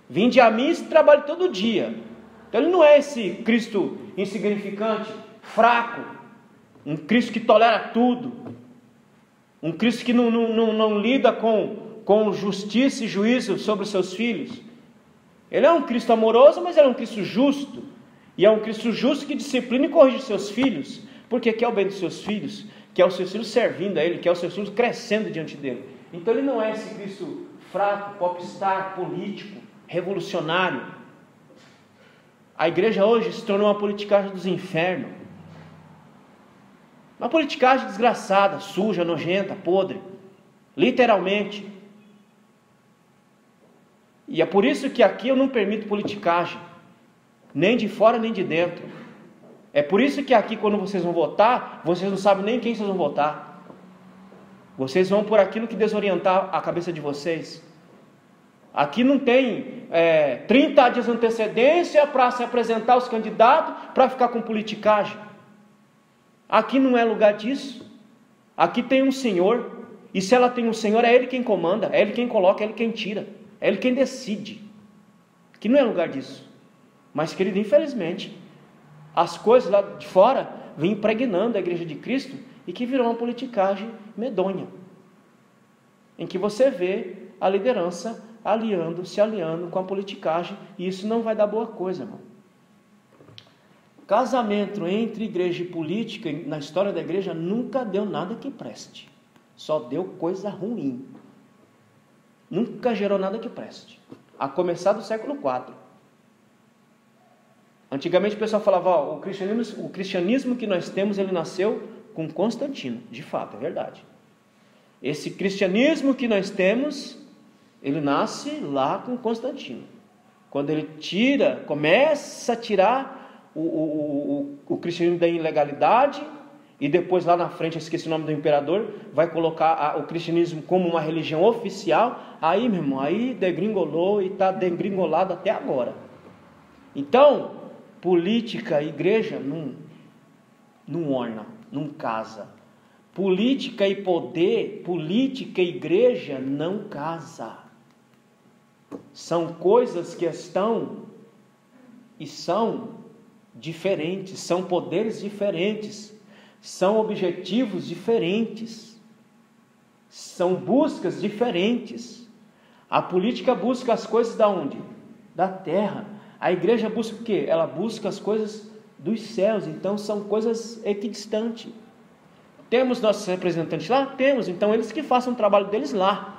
Vinde a mim e se trabalhe todo dia. Então ele não é esse Cristo insignificante, fraco. Um Cristo que tolera tudo. Um Cristo que não lida com justiça e juízo sobre os seus filhos. Ele é um Cristo amoroso, mas ele é um Cristo justo. E é um Cristo justo que disciplina e corrige os seus filhos. Porque quer o bem dos seus filhos, quer os seus filhos servindo a Ele, quer os seus filhos crescendo diante dele. Então ele não é esse Cristo fraco, popstar, político, revolucionário. A igreja hoje se tornou uma politicagem dos infernos. Uma politicagem desgraçada, suja, nojenta, podre. Literalmente. E é por isso que aqui eu não permito politicagem. Nem de fora, nem de dentro. É por isso que aqui quando vocês vão votar, vocês não sabem nem quem vocês vão votar. Vocês vão por aquilo que desorientar a cabeça de vocês. Aqui não tem 30 dias de antecedência para se apresentar os candidatos para ficar com politicagem. Aqui não é lugar disso. Aqui tem um Senhor, e se ela tem um Senhor, é Ele quem comanda, é Ele quem coloca, é Ele quem tira, é Ele quem decide. Aqui não é lugar disso. Mas, querido, infelizmente, as coisas lá de fora vêm impregnando a igreja de Cristo e que virou uma politicagem medonha, em que você vê a liderança se aliando com a politicagem, e isso não vai dar boa coisa, irmão. Casamento entre igreja e política, na história da igreja, nunca deu nada que preste. Só deu coisa ruim. Nunca gerou nada que preste. A começar do século IV. Antigamente o pessoal falava, ó, o cristianismo que nós temos, ele nasceu com Constantino. De fato, é verdade. Esse cristianismo que nós temos, ele nasce lá com Constantino. Quando ele começa a tirar o cristianismo da ilegalidade, e depois lá na frente, eu esqueci o nome do imperador, vai colocar o cristianismo como uma religião oficial. Aí, meu irmão, aí degringolou e está degringolado até agora. Então, política e igreja não orna, não casa. Política e poder, política e igreja não casa. São coisas que estão e são diferentes, são poderes diferentes, são objetivos diferentes, são buscas diferentes. A política busca as coisas da onde? Da terra. A igreja busca o quê? Ela busca as coisas dos céus. Então são coisas equidistantes. Temos nossos representantes lá? Temos. Então eles que façam o trabalho deles lá.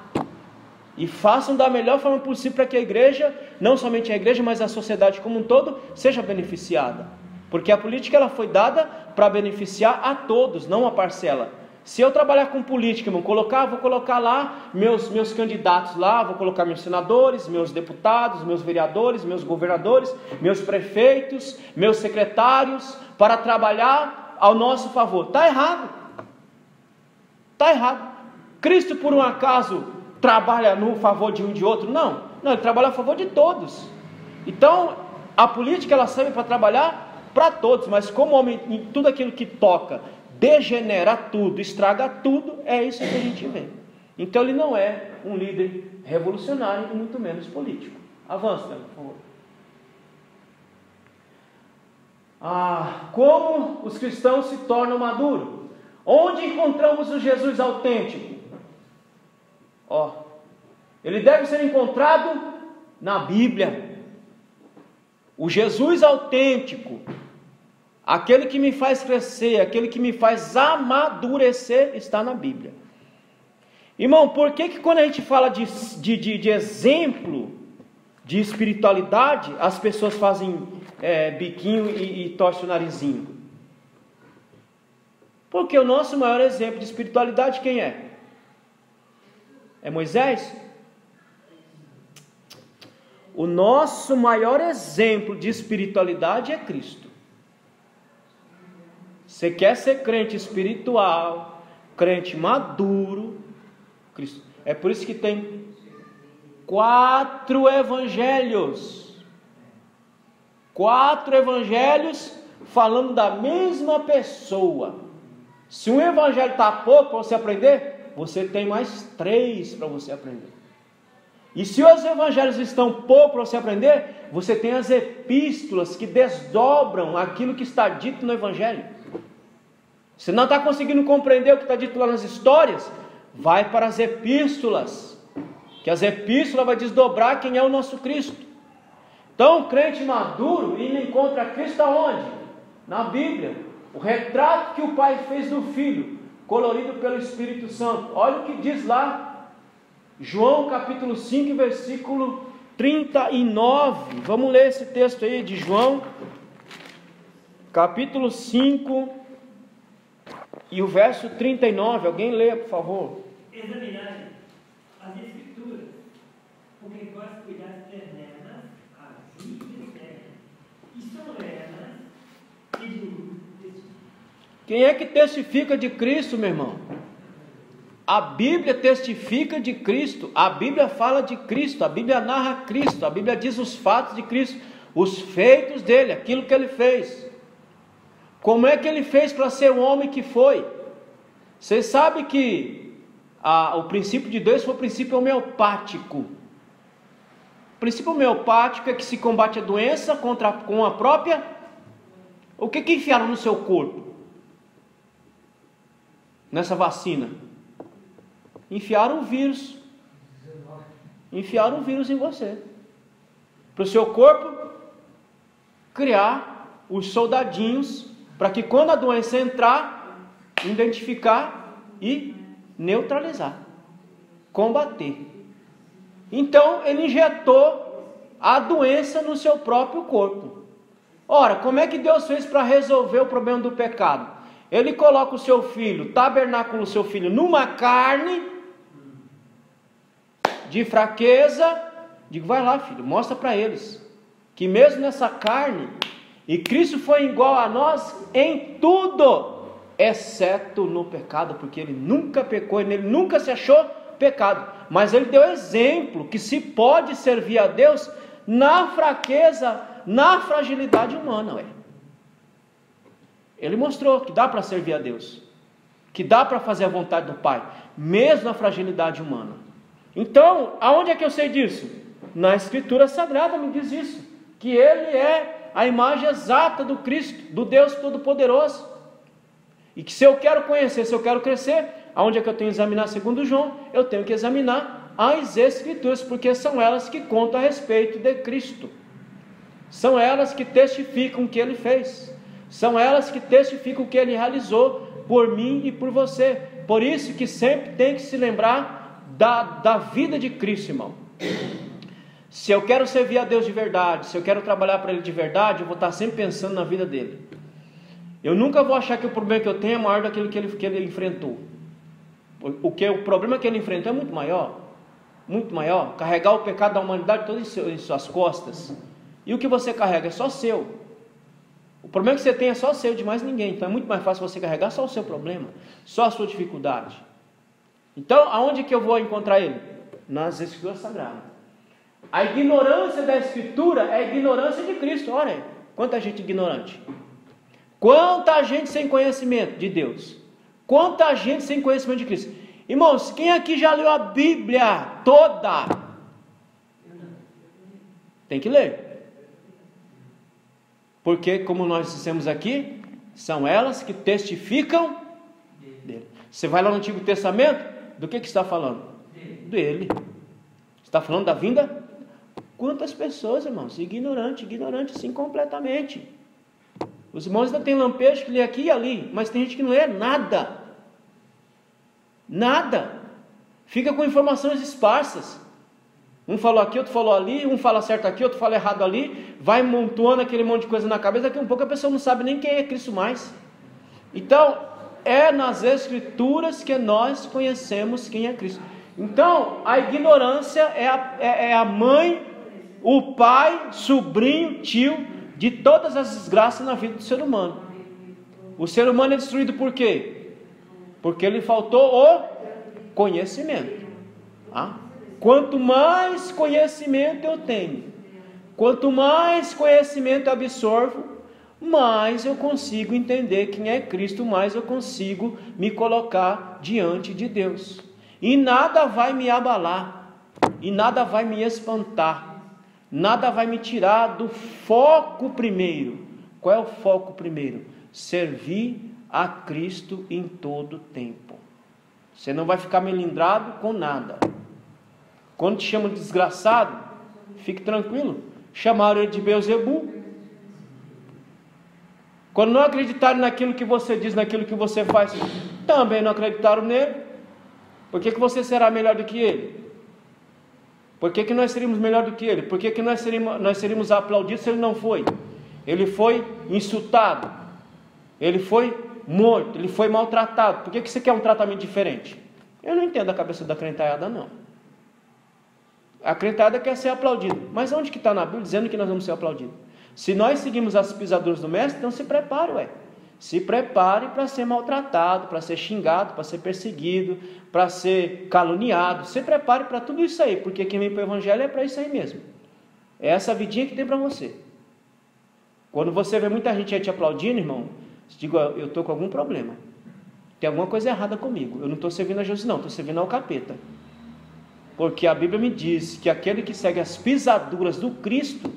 E façam da melhor forma possível para que a igreja, não somente a igreja, mas a sociedade como um todo, seja beneficiada. Porque a política ela foi dada para beneficiar a todos, não a parcela. Se eu trabalhar com política, vou colocar lá meus candidatos lá, vou colocar meus senadores, meus deputados, meus vereadores, meus governadores, meus prefeitos, meus secretários, para trabalhar ao nosso favor. Está errado. Está errado. Cristo, por um acaso, trabalha no favor de um e de outro? Não, ele trabalha a favor de todos. Então, a política ela serve para trabalhar para todos, mas como o homem, em tudo aquilo que toca, degenera tudo, estraga tudo, é isso que a gente vê. Então ele não é um líder revolucionário e muito menos político. Avança, por favor. Como os cristãos se tornam maduros? Onde encontramos o Jesus autêntico? Ele deve ser encontrado na Bíblia. O Jesus autêntico, aquele que me faz crescer, aquele que me faz amadurecer, está na Bíblia. Irmão, por que quando a gente fala de exemplo de espiritualidade, as pessoas fazem biquinho e torcem o narizinho? Porque o nosso maior exemplo de espiritualidade quem é? É Moisés? O nosso maior exemplo de espiritualidade é Cristo. Você quer ser crente espiritual, crente maduro, Cristo. É por isso que tem 4 evangelhos. 4 evangelhos falando da mesma pessoa. Se um evangelho está pouco para você aprender, você tem mais 3 para você aprender. E se os evangelhos estão pouco para você aprender, você tem as epístolas que desdobram aquilo que está dito no evangelho. Você não está conseguindo compreender o que está dito lá nas histórias? Vai para as epístolas, que as epístolas vão desdobrar quem é o nosso Cristo. Então, o crente maduro, ele encontra Cristo aonde? Na Bíblia. O retrato que o Pai fez do Filho, colorido pelo Espírito Santo. Olha o que diz lá, João capítulo 5, versículo 39. Vamos ler esse texto aí de João, capítulo 5 e o verso 39. Alguém lê, por favor. Examinar as Escrituras, porque vós cuidaste nelas a vida eterna, e são elas que de Quem é que testifica de Cristo, meu irmão? A Bíblia testifica de Cristo, a Bíblia fala de Cristo, a Bíblia narra Cristo, a Bíblia diz os fatos de Cristo, os feitos dele, aquilo que ele fez. Como é que ele fez para ser o homem que foi? Vocês sabem que o princípio de Deus foi o princípio homeopático. O princípio homeopático é que se combate a doença com a própria... O que enfiaram no seu corpo? Nessa vacina? Enfiaram o vírus. Enfiaram o vírus em você. Para o seu corpo criar os soldadinhos, para que quando a doença entrar, identificar e neutralizar, combater. Então ele injetou a doença no seu próprio corpo. Ora, como é que Deus fez para resolver o problema do pecado? Ele coloca o seu filho, tabernáculo o seu filho numa carne de fraqueza. Digo, vai lá, filho, mostra para eles que mesmo nessa carne, e Cristo foi igual a nós em tudo, exceto no pecado, porque ele nunca pecou, ele nunca se achou pecado, mas ele deu exemplo que se pode servir a Deus na fraqueza, na fragilidade humana. Ele mostrou que dá para servir a Deus, que dá para fazer a vontade do Pai, mesmo na fragilidade humana. Então, aonde é que eu sei disso? Na Escritura Sagrada me diz isso, que ele é a imagem exata do Cristo, do Deus Todo-Poderoso. E que se eu quero conhecer, se eu quero crescer, aonde é que eu tenho que examinar? Segundo João, eu tenho que examinar as Escrituras, porque são elas que contam a respeito de Cristo. São elas que testificam o que ele fez. São elas que testificam o que ele realizou por mim e por você. Por isso que sempre tem que se lembrar da vida de Cristo, irmão. Se eu quero servir a Deus de verdade, se eu quero trabalhar para Ele de verdade, eu vou estar sempre pensando na vida dele. Eu nunca vou achar que o problema que eu tenho é maior daquilo que ele enfrentou. O problema que ele enfrentou é muito maior. Muito maior. Carregar o pecado da humanidade todo em suas costas. E o que você carrega é só seu. O problema que você tem é só seu, de mais ninguém. Então é muito mais fácil você carregar só o seu problema, só a sua dificuldade. Então, aonde que eu vou encontrar ele? Nas Escrituras Sagradas. A ignorância da Escritura é a ignorância de Cristo. Olha aí, quanta gente ignorante. Quanta gente sem conhecimento de Deus. Quanta gente sem conhecimento de Cristo. Irmãos, quem aqui já leu a Bíblia toda? Tem que ler. Porque, como nós dissemos aqui, são elas que testificam dele. Você vai lá no Antigo Testamento, do que está falando? Dele. Está falando da vinda? Quantas pessoas, irmãos, ignorante assim completamente. Os irmãos ainda tem lampejo que lê aqui e ali, mas tem gente que não lê nada. Nada. Fica com informações esparsas. Um falou aqui, outro falou ali, um fala certo aqui, outro fala errado ali, vai montuando aquele monte de coisa na cabeça, daqui a um pouco a pessoa não sabe nem quem é Cristo mais. Então, é nas Escrituras que nós conhecemos quem é Cristo. Então, a ignorância é a mãe, o pai, sobrinho, tio, de todas as desgraças na vida do ser humano. O ser humano é destruído por quê? Porque lhe faltou o conhecimento. Quanto mais conhecimento eu tenho, quanto mais conhecimento eu absorvo, mais eu consigo entender quem é Cristo, mais eu consigo me colocar diante de Deus. E nada vai me abalar, e nada vai me espantar, nada vai me tirar do foco primeiro. Qual é o foco primeiro? Servir a Cristo em todo tempo. Você não vai ficar melindrado com nada. Quando te chamam de desgraçado, fique tranquilo. Chamaram ele de Beelzebu. Quando não acreditarem naquilo que você diz, naquilo que você faz, também não acreditaram nele. Por que você será melhor do que ele? Por que nós seríamos melhor do que ele? Por que nós seríamos aplaudidos se ele não foi? Ele foi insultado, ele foi morto, ele foi maltratado. Por que você quer um tratamento diferente? Eu não entendo a cabeça da crentalhada, não. A crentalhada quer ser aplaudida. Mas onde que está na Bíblia dizendo que nós vamos ser aplaudidos? Se nós seguimos as pisaduras do mestre, então se prepare, Se prepare para ser maltratado, para ser xingado, para ser perseguido, para ser caluniado. Se prepare para tudo isso aí, porque quem vem para o Evangelho é para isso aí mesmo. É essa vidinha que tem para você. Quando você vê muita gente aí te aplaudindo, irmão, Digo, eu estou com algum problema. Tem alguma coisa errada comigo. Eu não estou servindo a Jesus, não. Estou servindo ao capeta. Porque a Bíblia me diz que aquele que segue as pisaduras do Cristo,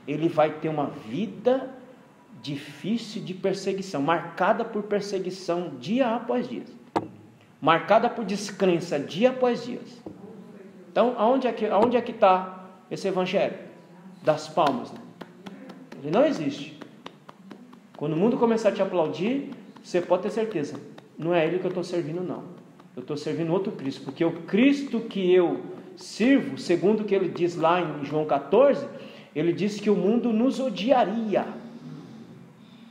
ele vai ter uma vida difícil de perseguição, marcada por perseguição dia após dia, marcada por descrença dia após dia. Então, aonde é que está esse evangelho? Das palmas, né? Ele não existe. Quando o mundo começar a te aplaudir, você pode ter certeza, não é ele que eu estou servindo, não. Eu estou servindo outro Cristo, porque o Cristo que eu sirvo, segundo o que ele diz lá em João 14, ele disse que o mundo nos odiaria.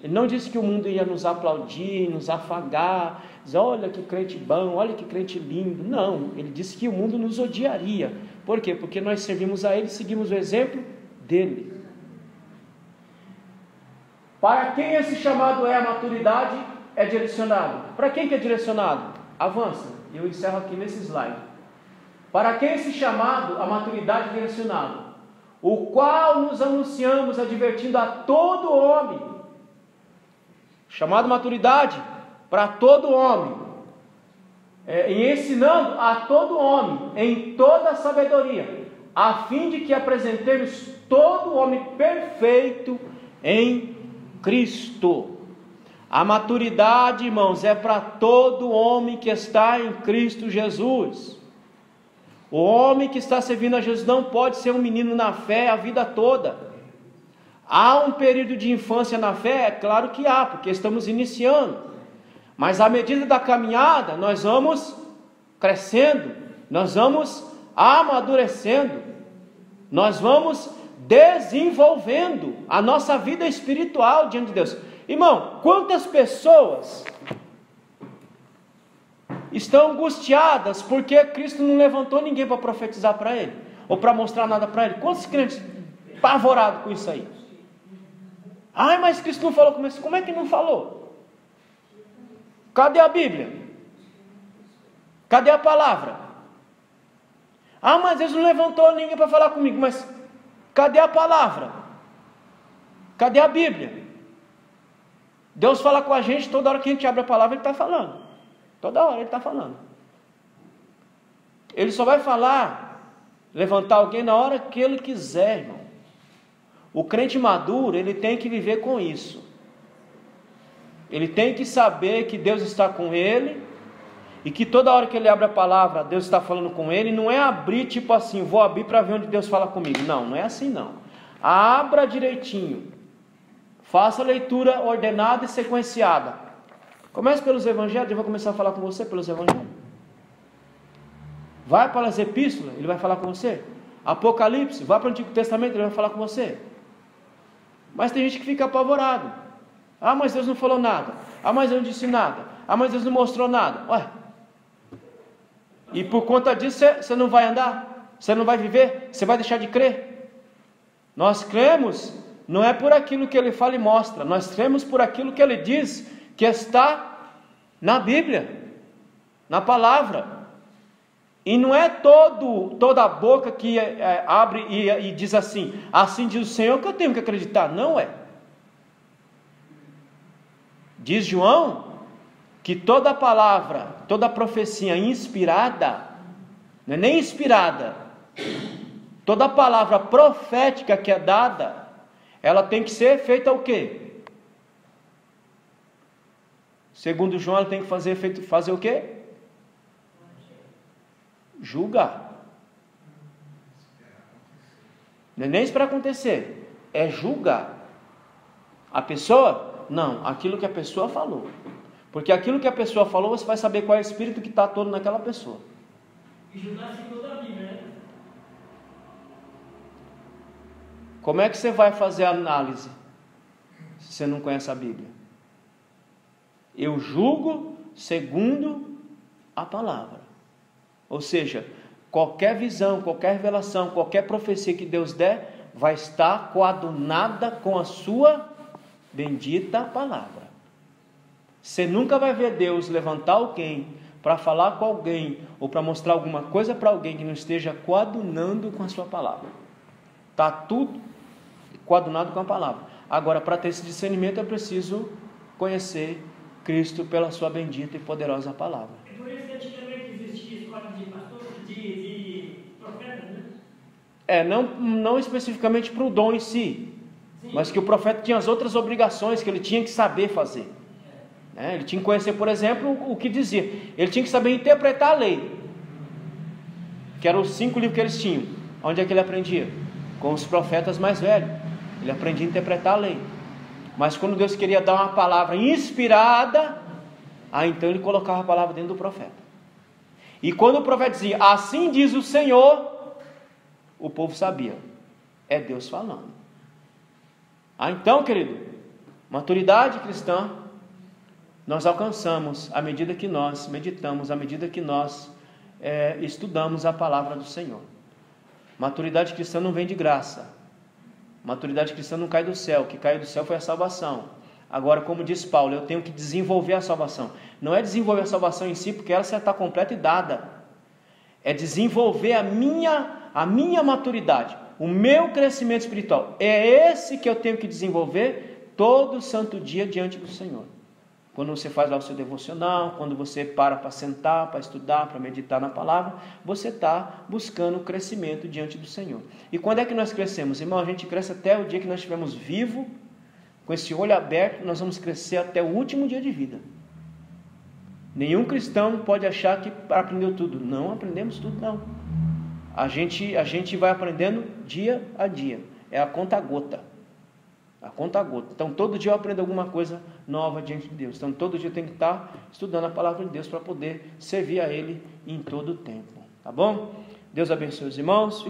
Ele não disse que o mundo ia nos aplaudir, nos afagar, dizer, olha que crente bom, olha que crente lindo. Não, ele disse que o mundo nos odiaria. Por quê? Porque nós servimos a ele, seguimos o exemplo dele. Para quem esse chamado é a maturidade, é direcionado. Para quem que é direcionado? Avança, eu encerro aqui nesse slide. Para quem esse chamado, a maturidade é direcionado? O qual nos anunciamos advertindo a todo homem. Chamado maturidade para todo homem, e ensinando a todo homem em toda a sabedoria, a fim de que apresentemos todo homem perfeito em Cristo. A maturidade, irmãos, é para todo homem que está em Cristo Jesus. O homem que está servindo a Jesus não pode ser um menino na fé a vida toda. Há um período de infância na fé? É claro que há, porque estamos iniciando. Mas à medida da caminhada, nós vamos crescendo, nós vamos amadurecendo, nós vamos desenvolvendo a nossa vida espiritual diante de Deus. Irmão, quantas pessoas estão angustiadas porque Cristo não levantou ninguém para profetizar para ele, ou para mostrar nada para ele? Quantos crentes apavorados com isso aí? Ai, mas Cristo não falou como isso. Como é que não falou? Cadê a Bíblia? Cadê a palavra? Ah, mas Deus não levantou ninguém para falar comigo. Mas cadê a palavra? Cadê a Bíblia? Deus fala com a gente toda hora que a gente abre a palavra, Ele está falando. Toda hora Ele está falando. Ele só vai falar, levantar alguém na hora que Ele quiser, irmão. O crente maduro, ele tem que viver com isso. Ele tem que saber que Deus está com ele, e que toda hora que ele abre a palavra, Deus está falando com ele. Não é abrir tipo assim, vou abrir para ver onde Deus fala comigo. Não, não é assim não. Abra direitinho. Faça a leitura ordenada e sequenciada. Comece pelos evangelhos, eu vou começar a falar com você pelos evangelhos. Vai para as epístolas, ele vai falar com você. Apocalipse, vai para o Antigo Testamento, ele vai falar com você. Mas tem gente que fica apavorado. Ah, mas Deus não falou nada. Ah, mas eu não disse nada. Ah, mas Deus não mostrou nada. Ué. E por conta disso você não vai andar? Você não vai viver? Você vai deixar de crer? Nós cremos, não é por aquilo que Ele fala e mostra. Nós cremos por aquilo que Ele diz, que está na Bíblia, na palavra. E não é toda a boca que abre e diz assim diz o Senhor, que eu tenho que acreditar. Não é. Diz João que toda palavra, toda profecia inspirada, não é nem inspirada, toda palavra profética que é dada, ela tem que ser feita o quê? Segundo João, ela tem que fazer o quê? Julgar. Não é nem esperar acontecer, é julgar. A pessoa? Não, aquilo que a pessoa falou. Porque aquilo que a pessoa falou, você vai saber qual é o espírito que está todo naquela pessoa. E julgar segundo a Bíblia, né? Como é que você vai fazer a análise se você não conhece a Bíblia? Eu julgo segundo a palavra. Ou seja, qualquer visão, qualquer revelação, qualquer profecia que Deus der, vai estar coadunada com a sua bendita palavra. Você nunca vai ver Deus levantar alguém para falar com alguém, ou para mostrar alguma coisa para alguém que não esteja coadunando com a sua palavra. Está tudo coadunado com a palavra. Agora, para ter esse discernimento, é preciso conhecer Cristo pela sua bendita e poderosa palavra. É por isso que antigamente existia escola de pastores, de profetas, né? Não especificamente para o dom em si, mas que o profeta tinha as outras obrigações que ele tinha que saber fazer. Ele tinha que conhecer, por exemplo, o que dizia. Ele tinha que saber interpretar a lei, que eram os 5 livros que eles tinham. Onde é que ele aprendia? Com os profetas mais velhos. Ele aprendia a interpretar a lei. Mas quando Deus queria dar uma palavra inspirada, então ele colocava a palavra dentro do profeta. E quando o profeta dizia, assim diz o Senhor, o povo sabia, é Deus falando. Então, querido, maturidade cristã nós alcançamos à medida que nós meditamos, à medida que nós estudamos a palavra do Senhor. Maturidade cristã não vem de graça. Maturidade cristã não cai do céu. O que caiu do céu foi a salvação. Agora, como diz Paulo, eu tenho que desenvolver a salvação. Não é desenvolver a salvação em si, porque ela já está completa e dada. É desenvolver a minha maturidade, o meu crescimento espiritual. É esse que eu tenho que desenvolver todo santo dia diante do Senhor. Quando você faz lá o seu devocional, quando você para sentar, para estudar, para meditar na palavra, você está buscando o crescimento diante do Senhor. E quando é que nós crescemos? Irmão, a gente cresce até o dia que nós estivermos vivos, com esse olho aberto, nós vamos crescer até o último dia de vida. Nenhum cristão pode achar que aprendeu tudo. Não aprendemos tudo, não. A gente vai aprendendo dia a dia. É a conta-gota. A conta-gota. Então, todo dia eu aprendo alguma coisa nova diante de Deus. Então, todo dia eu tenho que estar estudando a palavra de Deus para poder servir a Ele em todo o tempo. Tá bom? Deus abençoe os irmãos.